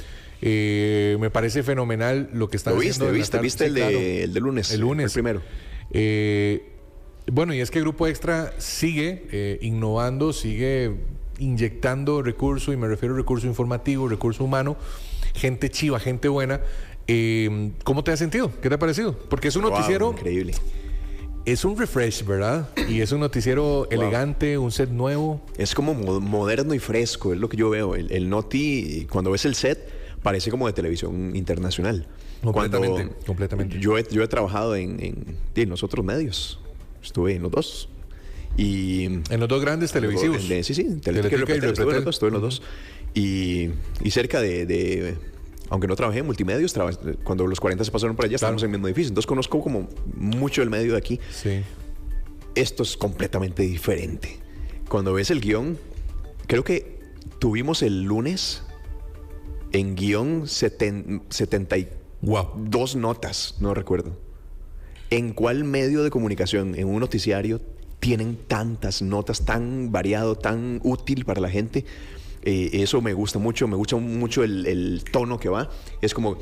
Me parece fenomenal lo que están haciendo. ¿Viste el de lunes? El lunes. El primero. Bueno, y es que Grupo Extra sigue innovando, sigue inyectando recursos, y me refiero a recurso informativo, recurso humano, gente chiva, gente buena. ¿Cómo te has sentido? ¿Qué te ha parecido? Porque es un noticiero... Increíble. Es un refresh, ¿verdad? Y es un noticiero elegante, un set nuevo. Es como moderno y fresco, es lo que yo veo. El noti, cuando ves el set, parece como de televisión internacional. Completamente. Yo he trabajado en los otros medios. Estuve en los dos. En los dos grandes televisivos. Teletica y Repretel. Estuve en los dos. Y cerca de aunque no trabajé en multimedios, cuando los 40 se pasaron por allá, estábamos en el mismo edificio. Entonces conozco como mucho el medio de aquí. Sí. Esto es completamente diferente. Cuando ves el guión, creo que tuvimos el lunes en guión 72 notas, no recuerdo. ¿En cuál medio de comunicación, en un noticiario, tienen tantas notas, tan variado, tan útil para la gente? Eso me gusta mucho el tono que va. Es como,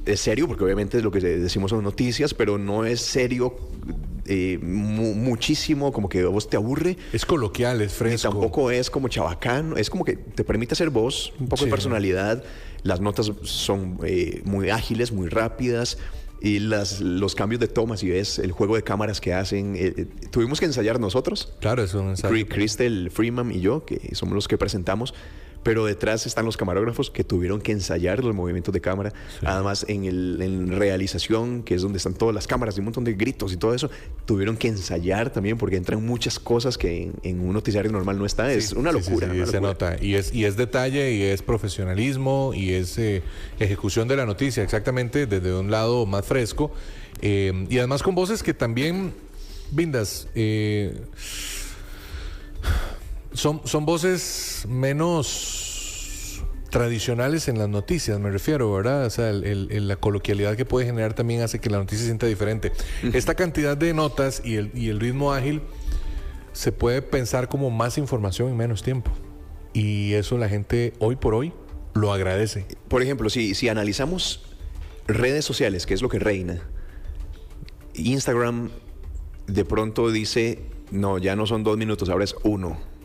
es serio, porque obviamente es lo que decimos son noticias, pero no es serio muchísimo, como que a vos te aburre. Es coloquial, es fresco. Y tampoco es como chabacán, es como que te permite ser vos, un poco de personalidad. Las notas son muy ágiles, muy rápidas. Y los cambios de tomas, y ves el juego de cámaras que hacen. Tuvimos que ensayar nosotros. Claro, es un ensayo. Crystal Freeman y yo, que somos los que presentamos. Pero detrás están los camarógrafos que tuvieron que ensayar los movimientos de cámara. Sí. Además, en realización, que es donde están todas las cámaras y un montón de gritos y todo eso, tuvieron que ensayar también, porque entran muchas cosas que en un noticiario normal no está. Es una locura. Sí, se nota. Y es detalle, y es profesionalismo, y es ejecución de la noticia, exactamente, desde un lado más fresco. Y además con voces que también, Vindas, son voces menos tradicionales en las noticias, me refiero, ¿verdad? O sea, la coloquialidad que puede generar también hace que la noticia se sienta diferente. Esta cantidad de notas y el ritmo ágil se puede pensar como más información en menos tiempo. Y eso la gente hoy por hoy lo agradece. Por ejemplo, si analizamos redes sociales, que es lo que reina, Instagram de pronto dice, no, ya no son 2 minutos, ahora es 1.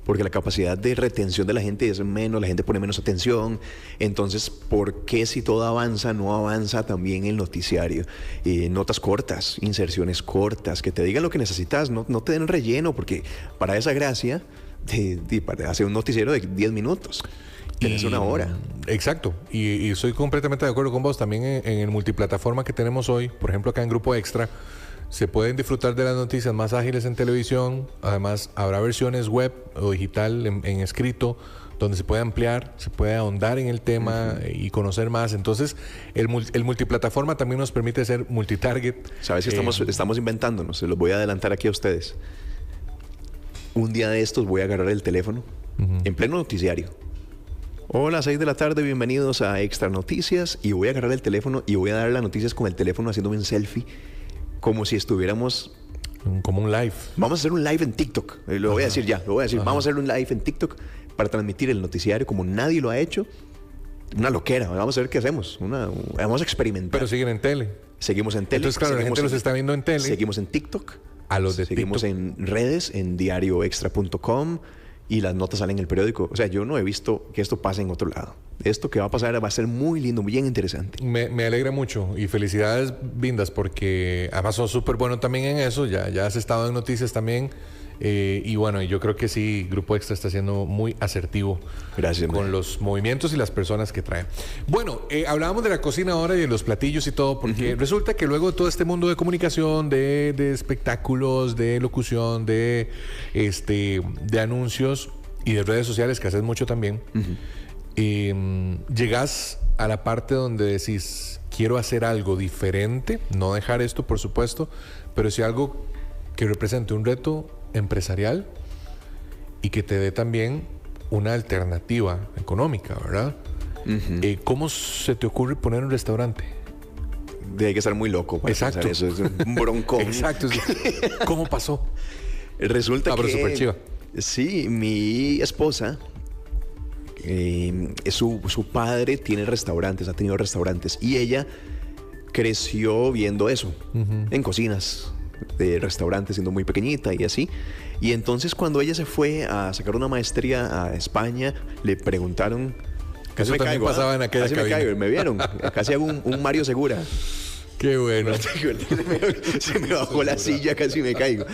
Porque la capacidad de retención de la gente es menos, la gente pone menos atención. Entonces, ¿por qué si todo avanza, no avanza también el noticiario? Notas cortas, inserciones cortas, que te digan lo que necesitas, no te den relleno, porque para esa gracia, para hacer un noticiero de 10 minutos, tienes una hora. Exacto, y estoy completamente de acuerdo con vos. También en el multiplataforma que tenemos hoy, por ejemplo acá en Grupo Extra, se pueden disfrutar de las noticias más ágiles en televisión. Además, habrá versiones web o digital en escrito, donde se puede ampliar, se puede ahondar en el tema y conocer más. Entonces, el multiplataforma también nos permite ser multitarget. ¿Sabes que estamos inventándonos? Se los voy a adelantar aquí a ustedes. Un día de estos voy a agarrar el teléfono en pleno noticiario Hola, 6 de la tarde, bienvenidos a Extra Noticias. Y voy a agarrar el teléfono y voy a dar las noticias con el teléfono haciéndome un selfie, como si estuviéramos... Como un live. Vamos a hacer un live en TikTok. Lo voy a decir ya, lo voy a decir. Ajá. Vamos a hacer un live en TikTok para transmitir el noticiario como nadie lo ha hecho. Una loquera. Vamos a ver qué hacemos. Vamos a experimentar. Pero siguen en tele. Seguimos en tele. Entonces, claro, la gente los está viendo en tele. Seguimos en TikTok. A los de Seguimos TikTok. en redes, en diarioextra.com, y las notas salen en el periódico. O sea, yo no he visto que esto pase en otro lado. Esto que va a pasar va a ser muy lindo, bien interesante. Me alegra mucho y felicidades, Vindas, porque además sos súper bueno también en eso. Ya has estado en noticias también. Y bueno, yo creo que sí, Grupo Extra está siendo muy asertivo. Gracias, con man. los movimientos y las personas que traen. Bueno, hablábamos de la cocina ahora y de los platillos y todo, porque resulta que luego de todo este mundo de comunicación, de espectáculos, de locución, de anuncios y de redes sociales, que haces mucho también, llegas a la parte donde decís, quiero hacer algo diferente, no dejar esto, por supuesto, pero sí algo que represente un reto empresarial y que te dé también una alternativa económica, ¿verdad? ¿Cómo se te ocurre poner un restaurante? Hay que estar muy loco para Exacto. pensar eso. Es un broncón. Exacto. ¿Cómo pasó? Resulta pero que... súper chiva. Sí, mi esposa, su padre tiene restaurantes, ha tenido restaurantes, y ella creció viendo eso en cocinas de restaurantes, siendo muy pequeñita y así. Y entonces cuando ella se fue a sacar una maestría a España, le preguntaron... Eso también pasaba en aquella casi cabina. me caigo, me vieron. Casi hago un Mario Segura. Qué bueno. Se me bajó la silla, casi me caigo.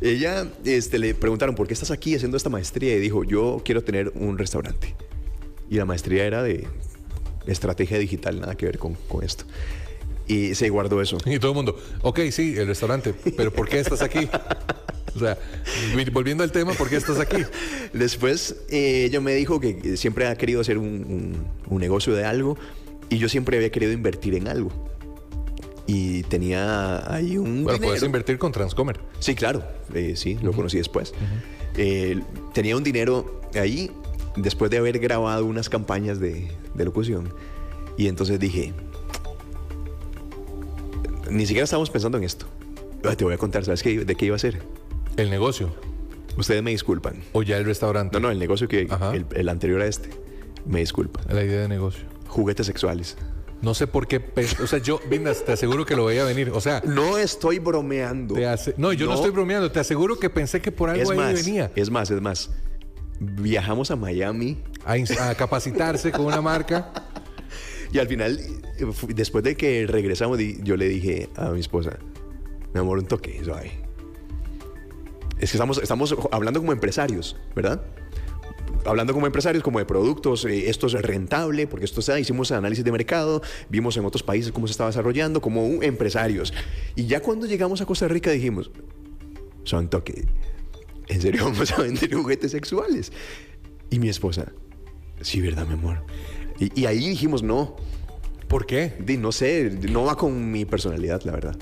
Ella le preguntaron, ¿por qué estás aquí haciendo esta maestría? Y dijo, yo quiero tener un restaurante. Y la maestría era de estrategia digital, nada que ver con esto. Y se guardó eso. Y todo el mundo, ok, sí, el restaurante, pero ¿por qué estás aquí? O sea, volviendo al tema, ¿por qué estás aquí? Después ella me dijo que siempre ha querido hacer un negocio de algo, y yo siempre había querido invertir en algo. Y tenía ahí un Bueno, dinero. puedes invertir con Transcomer. Sí, claro. Sí, lo conocí después. Tenía un dinero ahí después de haber grabado unas campañas de locución. Y entonces dije, ni siquiera estábamos pensando en esto. Te voy a contar, ¿sabes de qué iba a ser? El negocio. Ustedes me disculpan. O ya el restaurante. No, el negocio que Ajá. el anterior a este. Me disculpan. La idea de negocio. Juguetes sexuales. No sé por qué. O sea, yo, Vindas, te aseguro que lo veía venir. O sea, No estoy bromeando. no, yo no estoy bromeando. Te aseguro que pensé que por algo ahí venía. Es más. Viajamos a Miami. A capacitarse con una marca. Y al final, después de que regresamos, yo le dije a mi esposa, mi amor, un toque, suave. Es que estamos hablando como empresarios, ¿verdad? Hablando como empresarios, como de productos, esto es rentable, porque hicimos análisis de mercado, vimos en otros países cómo se estaba desarrollando, como empresarios. Y ya cuando llegamos a Costa Rica dijimos, son toque, ¿en serio vamos a vender juguetes sexuales? Y mi esposa, sí, ¿verdad, mi amor? Y ahí dijimos, no. ¿Por qué? No sé, no va con mi personalidad, la verdad.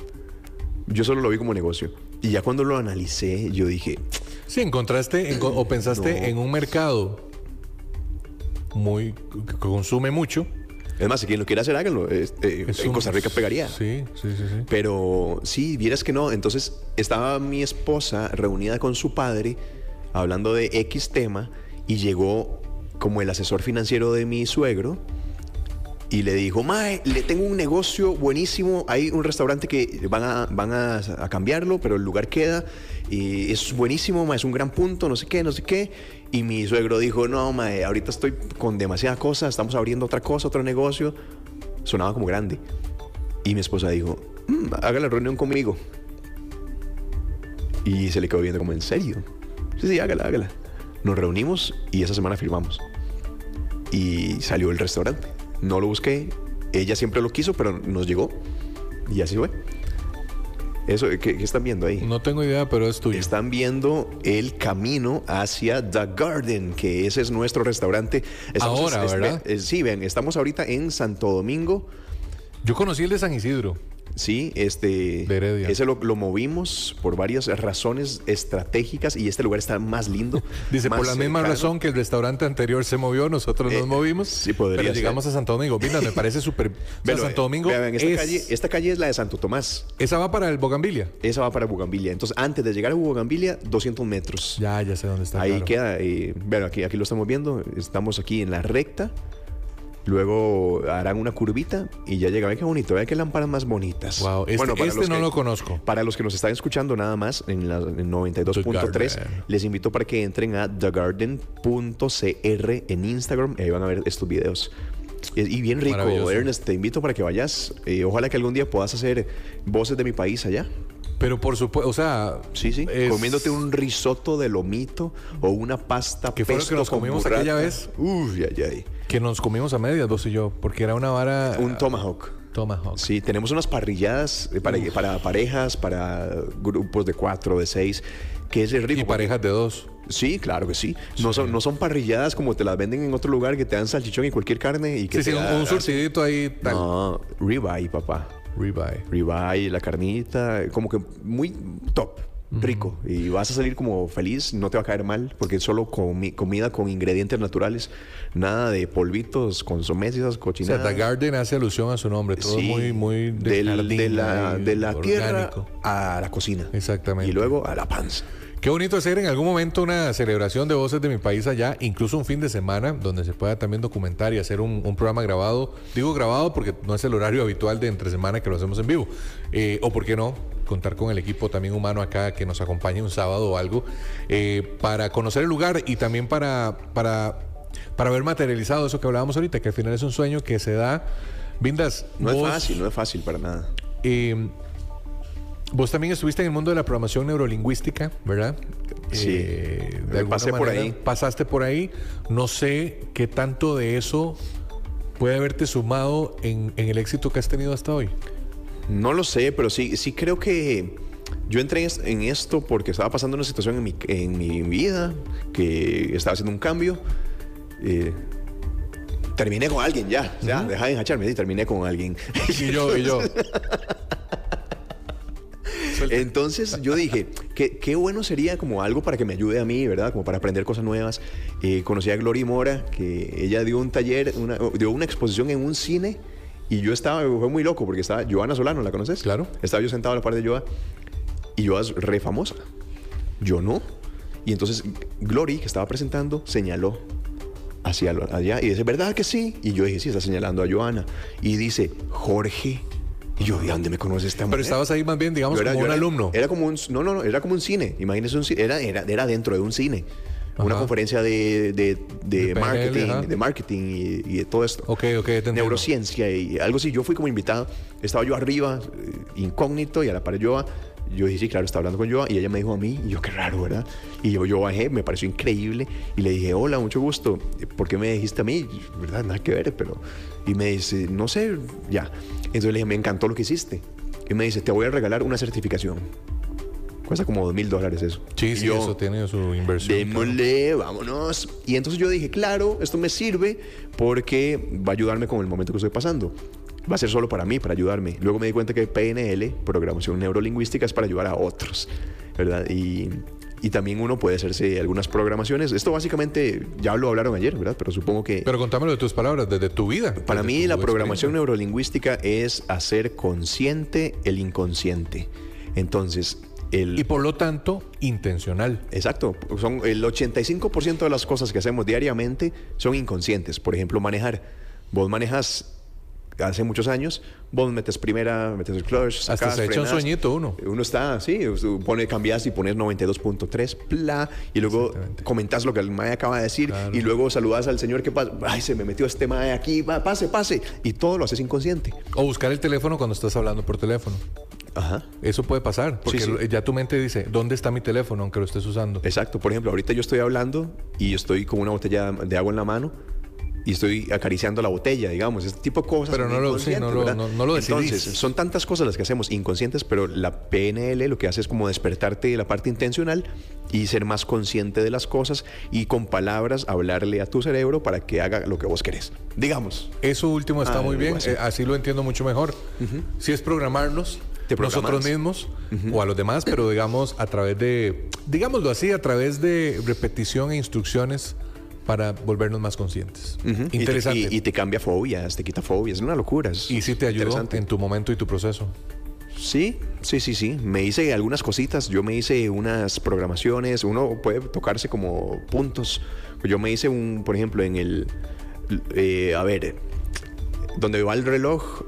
Yo solo lo vi como negocio. Y ya cuando lo analicé, yo dije... Sí, encontraste o pensaste No. en un mercado que consume mucho. Es más, si quien lo quiera hacer, háganlo. En Costa Rica pegaría. Sí. Pero sí, vieras que no. Entonces estaba mi esposa reunida con su padre hablando de X tema, y llegó como el asesor financiero de mi suegro y le dijo, mae, le tengo un negocio buenísimo, hay un restaurante que van a cambiarlo, pero el lugar queda y es buenísimo, mae, es un gran punto, no sé qué. Y mi suegro dijo, no, mae, ahorita estoy con demasiada cosa, estamos abriendo otra cosa, otro negocio. Sonaba como grande. Y mi esposa dijo, haga la reunión conmigo. Y se le quedó viendo como, ¿en serio? Sí, hágala. Nos reunimos y esa semana firmamos. Y salió el restaurante. No lo busqué. Ella siempre lo quiso, pero nos llegó. Y así fue. Eso, ¿qué están viendo ahí? No tengo idea, pero es tuyo. Están viendo el camino hacia The Garden, que ese es nuestro restaurante. Ahora, ¿verdad? Sí, ven, estamos ahorita en Santo Domingo. Yo conocí el de San Isidro. Sí, De Heredia. ese lo movimos por varias razones estratégicas y este lugar está más lindo. Dice, más por la misma cercano. razón que el restaurante anterior se movió, nosotros nos movimos. Sí, podría pero ser. llegamos a Santo Domingo. Mira, me parece súper... O sea, Bueno, Santo Domingo vean, es... esta calle es la de Santo Tomás. Esa va para el Bogambilia. Esa va para Bugambilia. Entonces, antes de llegar a Bugambilia, 200 metros. Ya sé dónde está. Ahí claro. queda, bueno, aquí lo estamos viendo. Estamos aquí en la recta. Luego harán una curvita y ya llega. Vean qué bonito, vean qué lámparas más bonitas. Wow, este no lo conozco. Para los que nos están escuchando nada más en la en The 92.3, Garden. les invito para que entren a thegarden.cr en Instagram y ahí van a ver estos videos. Y bien rico, Maravilloso. Ernest, te invito para que vayas. Ojalá que algún día puedas hacer voces de mi país allá. Pero por supuesto, o sea... Sí, comiéndote un risotto de lomito o una pasta Que fue lo que pesto nos con comimos burrata. aquella vez. Uy, ay. Que nos comimos a medias, vos y yo, porque era una vara... Un tomahawk. Tomahawk. Sí, tenemos unas parrilladas para parejas, para grupos de 4, de 6, que es rico. Y parejas de 2. Sí, claro que sí. No son parrilladas como te las venden en otro lugar que te dan salchichón y cualquier carne y que Sí, te da un así. surtidito ahí tal. No, ribeye, papá. Ribeye. Ribeye, la carnita, como que muy top, rico. Y vas a salir como feliz, no te va a caer mal, porque es solo comida con ingredientes naturales, nada de polvitos, consomés y esas O sea, cochinadas. The Garden hace alusión a su nombre. Todo Sí, muy jardín, de la ahí, tierra orgánico. a la cocina. Exactamente. Y luego a la panza. Qué bonito hacer en algún momento una celebración de voces de mi país allá, incluso un fin de semana donde se pueda también documentar y hacer un programa grabado. Digo grabado porque no es el horario habitual de entre semana que lo hacemos en vivo. O por qué no, contar con el equipo también humano acá que nos acompañe un sábado o algo para conocer el lugar y también para ver materializado eso que hablábamos ahorita, que al final es un sueño que se da. Vindas, No es fácil para nada. Vos también estuviste en el mundo de la programación neurolingüística, ¿verdad? Sí, De alguna pasé por ahí. Pasaste por ahí. No sé qué tanto de eso puede haberte sumado en el éxito que has tenido hasta hoy. No lo sé, pero sí creo que yo entré en esto porque estaba pasando una situación en mi vida, que estaba haciendo un cambio. Terminé con alguien ya. Ya, deja de enjacharme. Sí, terminé con alguien. Y yo. Entonces yo dije, qué bueno sería como algo para que me ayude a mí, ¿verdad? Como para aprender cosas nuevas. Conocí a Glory Mora, que ella dio un taller, dio una exposición en un cine y fue muy loco porque estaba Joana Solano, ¿la conoces? Claro. Estaba yo sentado a la par de Joa y Joa es re famosa. Yo no. Y entonces Glory, que estaba presentando, señaló hacia allá y dice, ¿verdad que sí? Y yo dije, sí, está señalando a Joana. Y dice, Jorge. Y yo, ¿de dónde me conoce esta mujer? Pero estabas ahí más bien, digamos, como un alumno. Era como no, era como un cine. Imagínese un cine. Era dentro de un cine. Una conferencia de marketing, PNL, de marketing y de todo esto. Ok, te entiendo. Neurociencia y algo así. Yo fui como invitado. Estaba yo arriba, incógnito, y a la par yo dije, sí, claro, estaba hablando con Joa, y ella me dijo a mí, y yo, qué raro, ¿verdad? Y yo bajé, me pareció increíble, y le dije, hola, mucho gusto, ¿por qué me dijiste a mí? ¿Verdad? Nada que ver, pero... Y me dice, no sé, ya. Entonces le dije, me encantó lo que hiciste. Y me dice, te voy a regalar una certificación. Cuesta como $2,000 eso. Sí, Y yo, eso tiene su inversión. démosle, vámonos. Y entonces yo dije, claro, esto me sirve porque va a ayudarme con el momento que estoy pasando. Va a ser solo para mí, para ayudarme. Luego me di cuenta que PNL, programación neurolingüística, es para ayudar a otros, ¿verdad? Y también uno puede hacerse algunas programaciones. Esto básicamente ya lo hablaron ayer, ¿verdad? Pero supongo que... Pero contámelo de tus palabras, desde tu vida. Para mí la programación experiencia. neurolingüística es hacer consciente el inconsciente. Entonces, Y por lo tanto, intencional. Exacto. Son el 85% de las cosas que hacemos diariamente son inconscientes. Por ejemplo, manejar. Vos manejas hace muchos años, vos metes primera, metes el clutch, sacas, Hasta se echa un frenas. sueñito uno. Uno está, sí, cambias y pones 92.3, bla, y luego comentas lo que el mae acaba de decir, Claro. y luego saludas al señor que pasa, ay, se me metió este mae aquí, va, pase, y todo lo haces inconsciente. O buscar el teléfono cuando estás hablando por teléfono. Ajá. Eso puede pasar, porque Sí. ya tu mente dice, ¿dónde está mi teléfono aunque lo estés usando? Exacto. Por ejemplo, ahorita yo estoy hablando y estoy con una botella de agua en la mano y estoy acariciando la botella, digamos, este tipo de cosas. Pero no lo decidís. Entonces, son tantas cosas las que hacemos inconscientes, pero la PNL lo que hace es como despertarte de la parte intencional y ser más consciente de las cosas y con palabras hablarle a tu cerebro para que haga lo que vos querés, digamos. Eso último está muy bien, así lo entiendo mucho mejor. Si es programarnos nosotros mismos o a los demás, pero digamos a través de, digámoslo así, a través de repetición e instrucciones para volvernos más conscientes. Interesante. Y te cambia fobias, te quita fobias, es una locura. ¿Y si te ayudó en tu momento y tu proceso? Sí. Me hice algunas cositas. Yo me hice unas programaciones. Uno puede tocarse como puntos. Yo me hice por ejemplo, en el... donde va el reloj,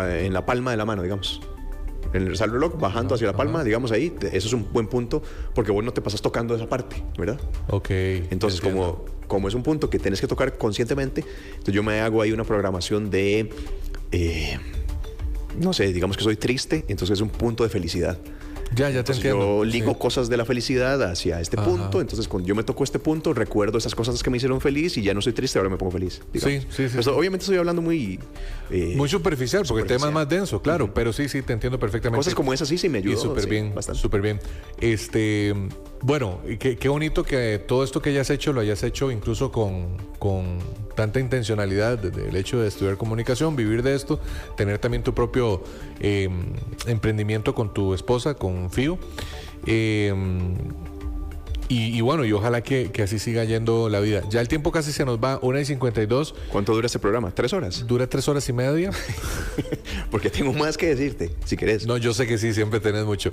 en la palma de la mano, digamos. En el reloj bajando hacia la palma, digamos ahí, eso es un buen punto porque vos no te pasas tocando esa parte, ¿verdad? Ok. Entonces, como es un punto que tenés que tocar conscientemente, entonces yo me hago ahí una programación de, no sé, digamos que soy triste, entonces es un punto de felicidad. Ya te entiendo. Yo ligo cosas de la felicidad hacia este punto. Entonces, cuando yo me toco este punto, recuerdo esas cosas que me hicieron feliz y ya no soy triste, ahora me pongo feliz. Sí. Obviamente estoy hablando muy superficial, porque el tema es más denso, claro. Pero sí, te entiendo perfectamente. Cosas como esas sí me ayudan. Y súper bien, súper bien. Bueno, qué bonito que todo esto que hayas hecho lo hayas hecho incluso con tanta intencionalidad, desde el hecho de estudiar comunicación, vivir de esto, tener también tu propio emprendimiento con tu esposa, con Fío. Y bueno, y ojalá que así siga yendo la vida. Ya el tiempo casi se nos va, 1:52. ¿Cuánto dura este programa? ¿3 horas? Dura 3 horas y media. Porque tengo más que decirte, si querés. No, yo sé que sí, siempre tenés mucho.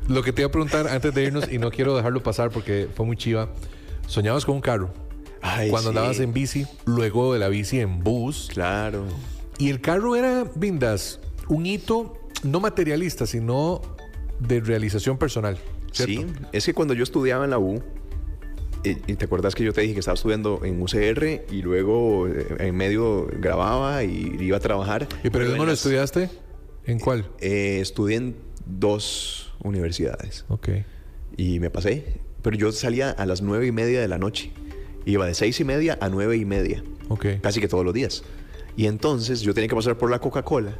Lo que te iba a preguntar antes de irnos, y no quiero dejarlo pasar porque fue muy chiva. ¿Soñabas con un carro? Ay, cuando andabas en bici, luego de la bici en bus. Claro. Y el carro era, Vindas, un hito no materialista, sino de realización personal, ¿cierto? Sí, es que cuando yo estudiaba en la U, y te acuerdas que yo te dije que estaba estudiando en UCR y luego en medio grababa y iba a trabajar. ¿Y periodismo lo estudiaste? ¿En cuál? Estudié en 2 universidades. Ok. Y me pasé, pero yo salía a las 9:30 de la noche. Iba de 6:30 a 9:30. Ok. Casi que todos los días. Y entonces yo tenía que pasar por la Coca-Cola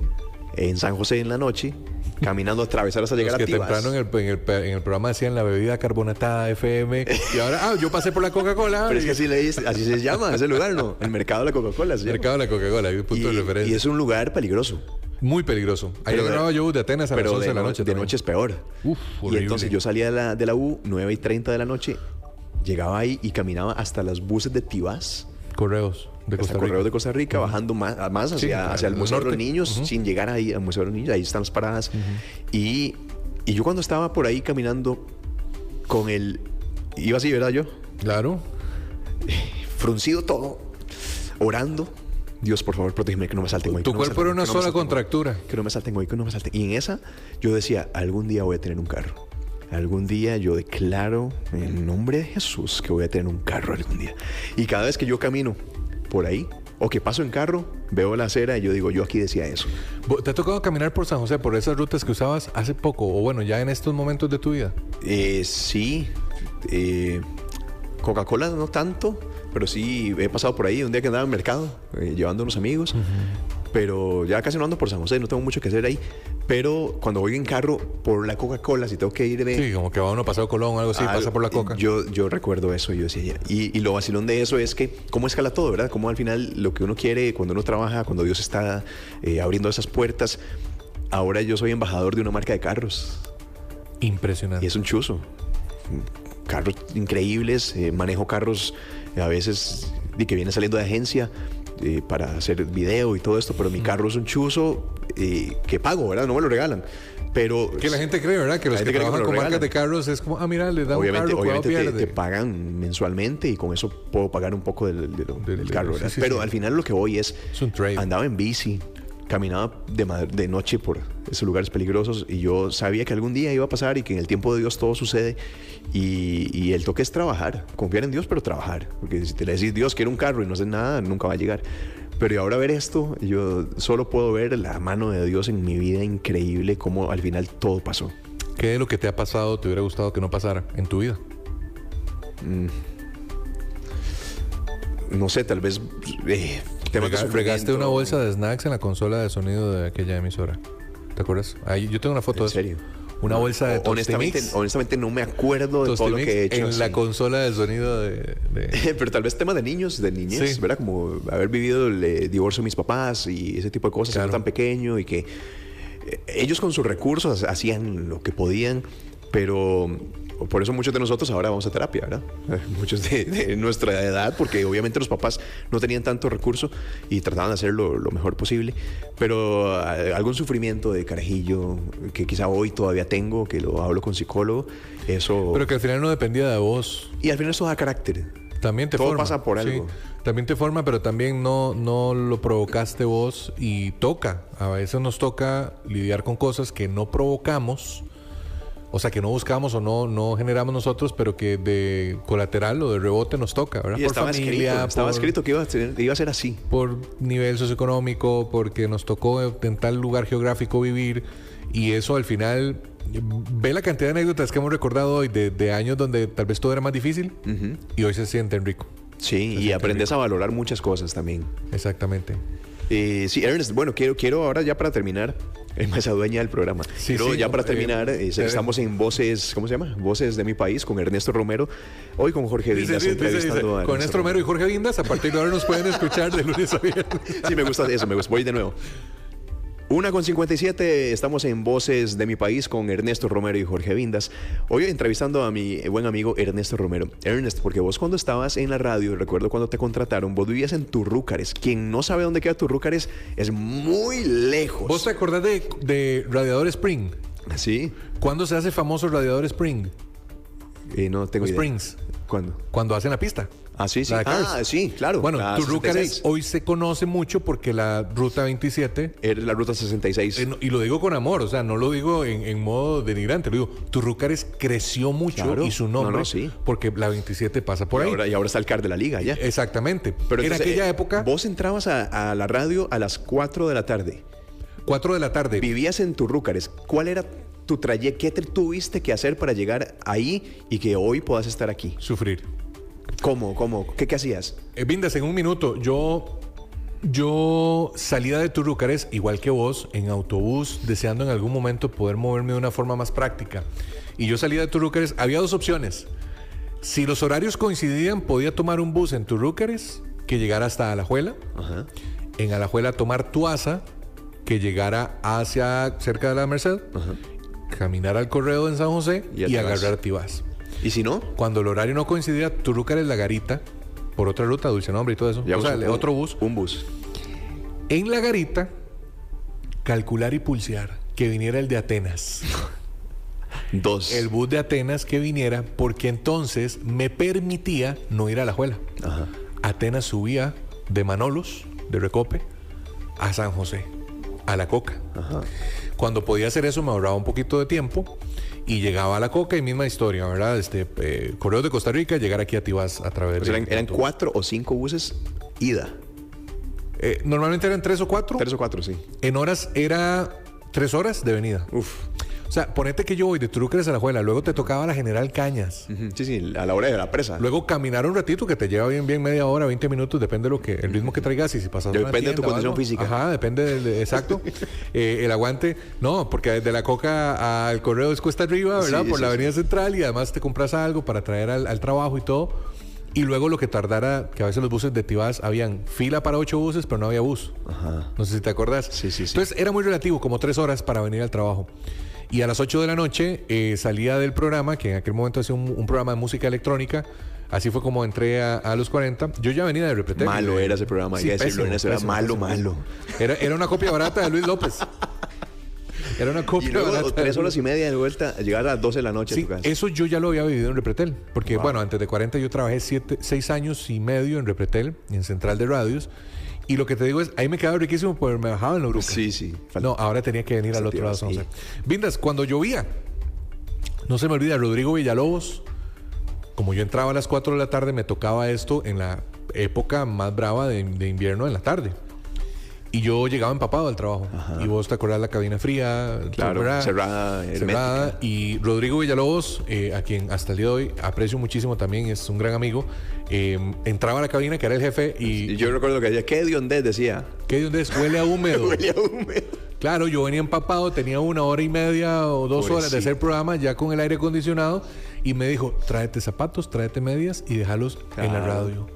en San José en la noche, caminando a atravesar hasta llegar a Tibás. Temprano en el programa decían la bebida carbonatada FM. Y ahora, yo pasé por la Coca-Cola. Pero es que así se llama ese lugar, ¿no? El mercado de la Coca-Cola. El mercado de la Coca-Cola, un punto de referencia. Y es un lugar peligroso. Muy peligroso. Ahí grababa yo de Atenas a las 11 de la noche. De noche es peor. Y entonces yo salía de la U, 9:30 de la noche, llegaba ahí y caminaba hasta los buses de Tibás. Correos de Costa Rica, bajando más hacia el Museo de los Niños, sin llegar ahí al Museo de los Niños, ahí están las paradas. Y yo cuando estaba por ahí caminando con iba así, ¿verdad yo? Claro. Fruncido todo, orando. Dios, por favor, protégeme, que no me salten hoy. Tu cuerpo era una sola contractura. Que no me salten hoy, que no me salten. Y en esa yo decía, algún día voy a tener un carro. Algún día yo declaro en el nombre de Jesús que voy a tener un carro algún día. Y cada vez que yo camino por ahí o que paso en carro, veo la acera y yo digo, yo aquí decía eso. ¿Te ha tocado caminar por San José, por esas rutas que usabas hace poco o bueno, ya en estos momentos de tu vida? Sí. Coca-Cola no tanto, pero sí he pasado por ahí un día que andaba en el mercado llevando a unos amigos. Pero ya casi no ando por San José, no tengo mucho que hacer ahí. Pero cuando voy en carro por la Coca-Cola, si tengo que ir de... Sí, como que va uno a Paseo Colón o algo así, pasa por la Coca. Yo recuerdo eso y yo decía, y lo vacilón de eso es que cómo escala todo, ¿verdad? Cómo al final lo que uno quiere, cuando uno trabaja, cuando Dios está abriendo esas puertas. Ahora yo soy embajador de una marca de carros. Impresionante. Y es un chuzo. Carros increíbles, manejo carros a veces de que vienen saliendo de agencia para hacer video y todo esto, pero mi carro es un chuzo que pago, ¿verdad? No me lo regalan. Pero que la gente cree, ¿verdad? Que los que trabajan con marcas de carros es como, mira, les dan un carro, obviamente te pagan mensualmente y con eso puedo pagar un poco del carro, ¿verdad? Sí, pero al final lo que voy es un trade. Andaba en bici, caminaba de noche por esos lugares peligrosos y yo sabía que algún día iba a pasar y que en el tiempo de Dios todo sucede y el toque es trabajar, confiar en Dios pero trabajar, porque si te le decís Dios quiero un carro y no haces nada nunca va a llegar. Pero y ahora ver esto, yo solo puedo ver la mano de Dios en mi vida, increíble cómo al final todo pasó. ¿Qué de lo que te ha pasado te hubiera gustado que no pasara en tu vida? no sé, tal vez temas de Fregaste una sufrimiento. bolsa de snacks en la consola de sonido de aquella emisora. ¿Te acuerdas? Ahí, yo tengo una foto ¿En de serio? eso. Una bolsa de Tostimix. Honestamente no me acuerdo de todo lo que he hecho. En así. la consola de sonido de... Pero tal vez tema de niños, de niñez, Sí. ¿verdad? Como haber vivido el divorcio de mis papás y ese tipo de cosas, Claro. siendo tan pequeño y que ellos con sus recursos hacían lo que podían, pero por eso muchos de nosotros ahora vamos a terapia, ¿verdad? Muchos de nuestra edad, porque obviamente los papás no tenían tanto recurso y trataban de hacerlo lo mejor posible, pero algún sufrimiento de carajillo que quizá hoy todavía tengo, que lo hablo con psicólogo, eso... Pero que al final no dependía de vos. Y al final eso da carácter. También te Todo forma. pasa por algo. También te forma, pero también no lo provocaste vos y toca. A veces nos toca lidiar con cosas que no provocamos, o sea, que no buscamos o no generamos nosotros, pero que de colateral o de rebote nos toca, ¿verdad? Y estaba escrito que iba a ser así. Por nivel socioeconómico, porque nos tocó en tal lugar geográfico vivir, y eso al final... Ve la cantidad de anécdotas que hemos recordado hoy de años donde tal vez todo era más difícil y hoy se sienten rico. Sí, y aprendes a valorar muchas cosas también. Exactamente. Sí, Ernest, bueno, quiero ahora ya para terminar, esa dueña del programa. Sí, Quiero sí, ya para terminar, estamos en Voces, ¿cómo se llama? Voces de mi país con Ernesto Romero. Hoy con Jorge Vindas entrevistando a con Ernesto Romero y Jorge Vindas, a partir de ahora nos pueden escuchar de lunes a viernes. Sí, me gusta eso, voy de nuevo. 1:57, estamos en Voces de mi país con Ernesto Romero y Jorge Vindas. Hoy entrevistando a mi buen amigo Ernesto Romero. Ernest, porque vos cuando estabas en la radio, recuerdo cuando te contrataron, vos vivías en Turrúcares. Quien no sabe dónde queda Turrúcares es muy lejos. ¿Vos te acordás de Radiador Spring? ¿Sí? ¿Cuándo se hace famoso Radiador Spring? No tengo idea. Springs. ¿Cuándo? Cuando hacen la pista. Ah, sí, sí. La de Cars. Sí, claro. Bueno, La Turrúcares 66. hoy se conoce mucho porque la Ruta 27... Era la ruta 66. Y lo digo con amor, o sea, no lo digo en modo denigrante, lo digo, Turrúcares creció mucho Claro. y su nombre, Sí. porque la 27 pasa por ahí. Y ahora está el CAR de la liga ya. Exactamente. Pero en entonces, aquella época, vos entrabas a la radio a las 4 de la tarde. 4 de la tarde. Vivías en Turrúcares. ¿Cuál era tu trayecto? ¿Qué tuviste que hacer para llegar ahí y que hoy puedas estar aquí? Sufrir. ¿Cómo? ¿Qué hacías? Vindas, en un minuto, yo salía de Turrúcares, igual que vos, en autobús, deseando en algún momento poder moverme de una forma más práctica. Y yo salía de Turrúcares, había dos opciones. Si los horarios coincidían, podía tomar un bus en Turrúcares que llegara hasta Alajuela. Ajá. En Alajuela tomar Tuaza, que llegara hacia cerca de la Merced. Ajá. Caminar al Correo en San José Y y a Tibás. agarrar Tibás. ¿Y si no? Cuando el horario no coincidía, Turrúcares La Garita, por otra ruta, Dulce Nombre y todo eso. O sea, otro bus. Un bus. En La Garita, calcular y pulsear que viniera el de Atenas. 2. El bus de Atenas que viniera, porque entonces me permitía no ir a Alajuela. Ajá. Atenas subía de Manolos, de Recope, a San José, a La Coca. Ajá. Cuando podía hacer eso me ahorraba un poquito de tiempo y llegaba a La Coca y misma historia, ¿verdad? Correos de Costa Rica, llegar aquí a Tibás a través Pues de... eran 4 o 5 buses ida. Normalmente eran 3 o 4. 3 o 4, sí. En horas era 3 horas de venida. Uf. O sea, ponete que yo voy de Turrúcares a Alajuela, luego te tocaba la General Cañas. Ujú. Sí, a la hora de la presa. Luego caminar un ratito que te lleva bien media hora, 20 minutos, depende de el ritmo que traigas y si pasas una Depende de tu tienda o condición algo. física. Ajá, depende exacto. El aguante, no, porque desde La Coca al Correo es cuesta arriba, ¿verdad? Sí, Por sí, la sí. avenida central y además te compras algo para traer al trabajo y todo. Y luego lo que tardara, que a veces los buses de Tibás habían fila para 8 buses, pero no había bus. Ajá. No sé si te acordás. Sí. Entonces era muy relativo, como 3 horas para venir al trabajo. Y a las 8 de la noche salía del programa, que en aquel momento hacía un programa de música electrónica. Así fue como entré a los 40. Yo ya venía de Repretel. Malo era ese programa, hay que decirlo, Ernesto, era malo. Era una copia barata de Luis López. Era una Y copia luego barata. 3 horas y media de vuelta, llegar a las 12 de la noche Sí, a tu casa. eso yo ya lo había vivido en Repretel. Porque, Wow. bueno, antes de 40 yo trabajé 6 años y medio en Repretel, en Central de Radios. Y lo que te digo es, ahí me quedaba riquísimo porque me bajaba en la Uruca. Sí. No, ahora tenía que venir al otro lado. Sí. San José. Vindas, cuando llovía, no se me olvida, Rodrigo Villalobos, como yo entraba a las 4 de la tarde, me tocaba esto en la época más brava de invierno en la tarde. Y yo llegaba empapado al trabajo. Ajá. Y vos te acordás la cabina fría, Claro, ¿verdad? cerrada, hermética. Y Rodrigo Villalobos, a quien hasta el día de hoy aprecio muchísimo también, es un gran amigo, entraba a la cabina, que era el jefe, Y y yo recuerdo que decía, ¿qué de dónde decía? ¿qué de dónde es? Huele a húmedo. Huele a húmedo. Claro, yo venía empapado, tenía 1 hora y media o 2 Pues horas de sí. hacer programa ya con el aire acondicionado, y me dijo, tráete zapatos, tráete medias y déjalos en la Claro. radio.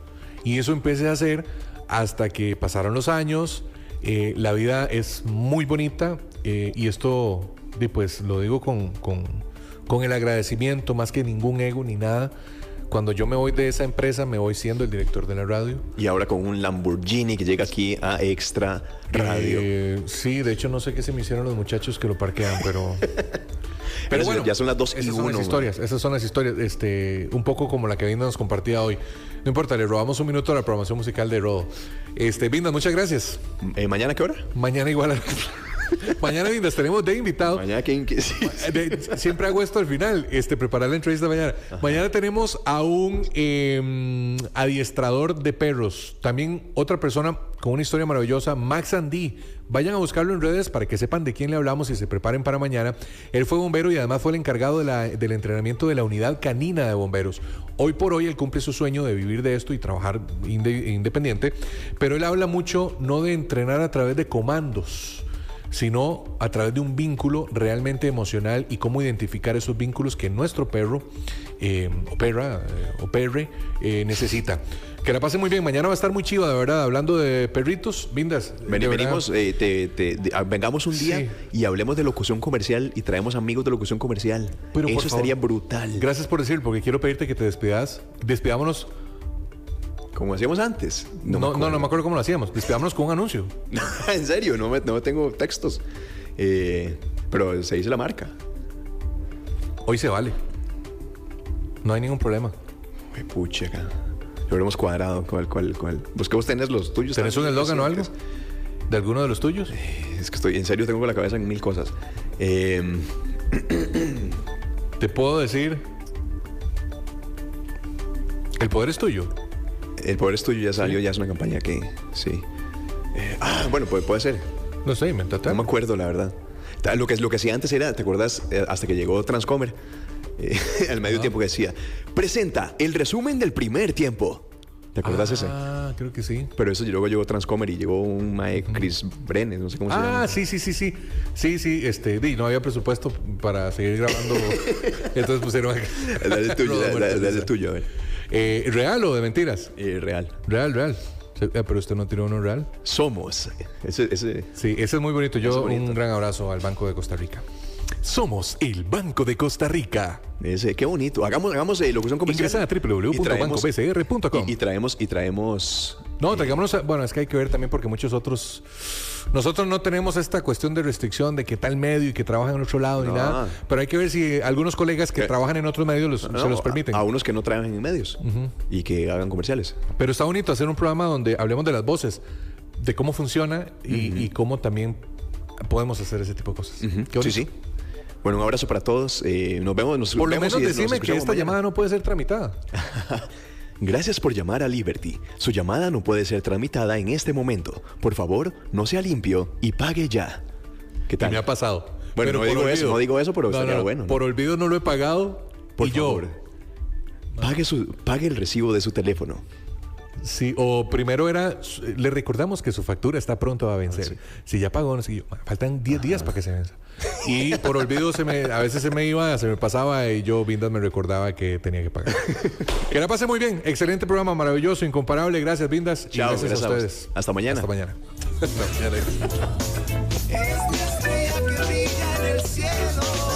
Y eso empecé a hacer hasta que pasaron los años. La vida es muy bonita, y esto pues lo digo con el agradecimiento, más que ningún ego ni nada. Cuando yo me voy de esa empresa, me voy siendo el director de la radio. Y ahora con un Lamborghini que llega aquí a Extra Radio. Sí, de hecho no sé qué se me hicieron los muchachos que lo parquean, pero... Pero bueno, ya son las 2:01. Esas son las historias, esas son las historias, un poco como la que Vinda nos compartía hoy. No importa, le robamos un minuto a la programación musical de Rodo. Vinda, muchas gracias. ¿Mañana qué hora? Mañana igual mañana, Vindas, tenemos de invitado. Mañana sí. Siempre hago esto al final, preparar la entrevista de mañana. Ajá. Mañana tenemos a un adiestrador de perros. También otra persona con una historia maravillosa, Max Andy. Vayan a buscarlo en redes para que sepan de quién le hablamos y se preparen para mañana. Él fue bombero y además fue el encargado del entrenamiento de la unidad canina de bomberos. Hoy por hoy él cumple su sueño de vivir de esto y trabajar independiente, pero él habla mucho no de entrenar a través de comandos, sino a través de un vínculo realmente emocional y cómo identificar esos vínculos que nuestro perro o perre necesita. Que la pasen muy bien. Mañana va a estar muy chiva, de verdad, hablando de perritos. Vindas. Venimos, vengamos un día, sí, y hablemos de locución comercial y traemos amigos de locución comercial. Pero eso estaría brutal. Gracias por decir, porque quiero pedirte que te despidas. Despidámonos. Como hacíamos antes. No me acuerdo cómo lo hacíamos. Despidámonos con un anuncio. En serio, no tengo textos. Pero se dice la marca. Hoy se vale. No hay ningún problema. Uy, pucha, lo habremos cuadrado. ¿Cuál? Pues que vos tenés los tuyos. ¿Tenés un eslogan o algo? ¿De alguno de los tuyos? Es que en serio, tengo la cabeza en 1000 cosas. Te puedo decir... El poder es tuyo. El poder es tuyo ya salió, ¿sí? Ya es una campaña que... Sí. Bueno, puede ser. No sé, inventate. No me acuerdo, la verdad. Lo que hacía antes era, ¿te acuerdas? Hasta que llegó Transcomer, al medio tiempo, que decía, presenta el resumen del primer tiempo. ¿Te acuerdas ese? Ah, creo que sí. Pero eso luego llegó Transcomer y llegó un mae Chris Brenes, no sé cómo se llama. Sí. Sí, no había presupuesto para seguir grabando. Entonces pusieron... Dale el tuyo, a ver. ¿Real o de mentiras? Real. Real. Pero usted no tiró uno real. Somos. Ese. Sí, ese es muy bonito. Un gran abrazo al Banco de Costa Rica. Somos el Banco de Costa Rica. Qué bonito. Hagamos locución comercial. Ingresa a www.bancobcr.com. Y traemos... No, traigámonos... Bueno, es que hay que ver también porque muchos otros... Nosotros no tenemos esta cuestión de restricción de que tal medio y que trabajan en otro lado ni nada. Pero hay que ver si algunos colegas que trabajan en otros medios se los permiten. A unos que no trabajan en medios y que hagan comerciales. Pero está bonito hacer un programa donde hablemos de las voces, de cómo funciona y cómo también podemos hacer ese tipo de cosas. Sí. Bueno, un abrazo para todos. Nos vemos. Por lo menos decime que esta llamada no puede ser tramitada. Gracias por llamar a Liberty. Su llamada no puede ser tramitada en este momento. Por favor, no sea limpio y pague ya. ¿Qué tal? Y me ha pasado. Bueno, no digo eso, pero estaría bueno. Por olvido no lo he pagado. Por favor, pague el recibo de su teléfono. Sí, o primero le recordamos que su factura está pronto a vencer. Sí. Si ya pagó, no sé, faltan 10 días para que se venza. Y por olvido a veces se me pasaba y Vindas me recordaba que tenía que pagar. Que la pase muy bien. Excelente programa, maravilloso, incomparable. Gracias, Vindas. Chao, gracias a ustedes. Hasta mañana. Hasta mañana. Es la estrella que brilla en el cielo.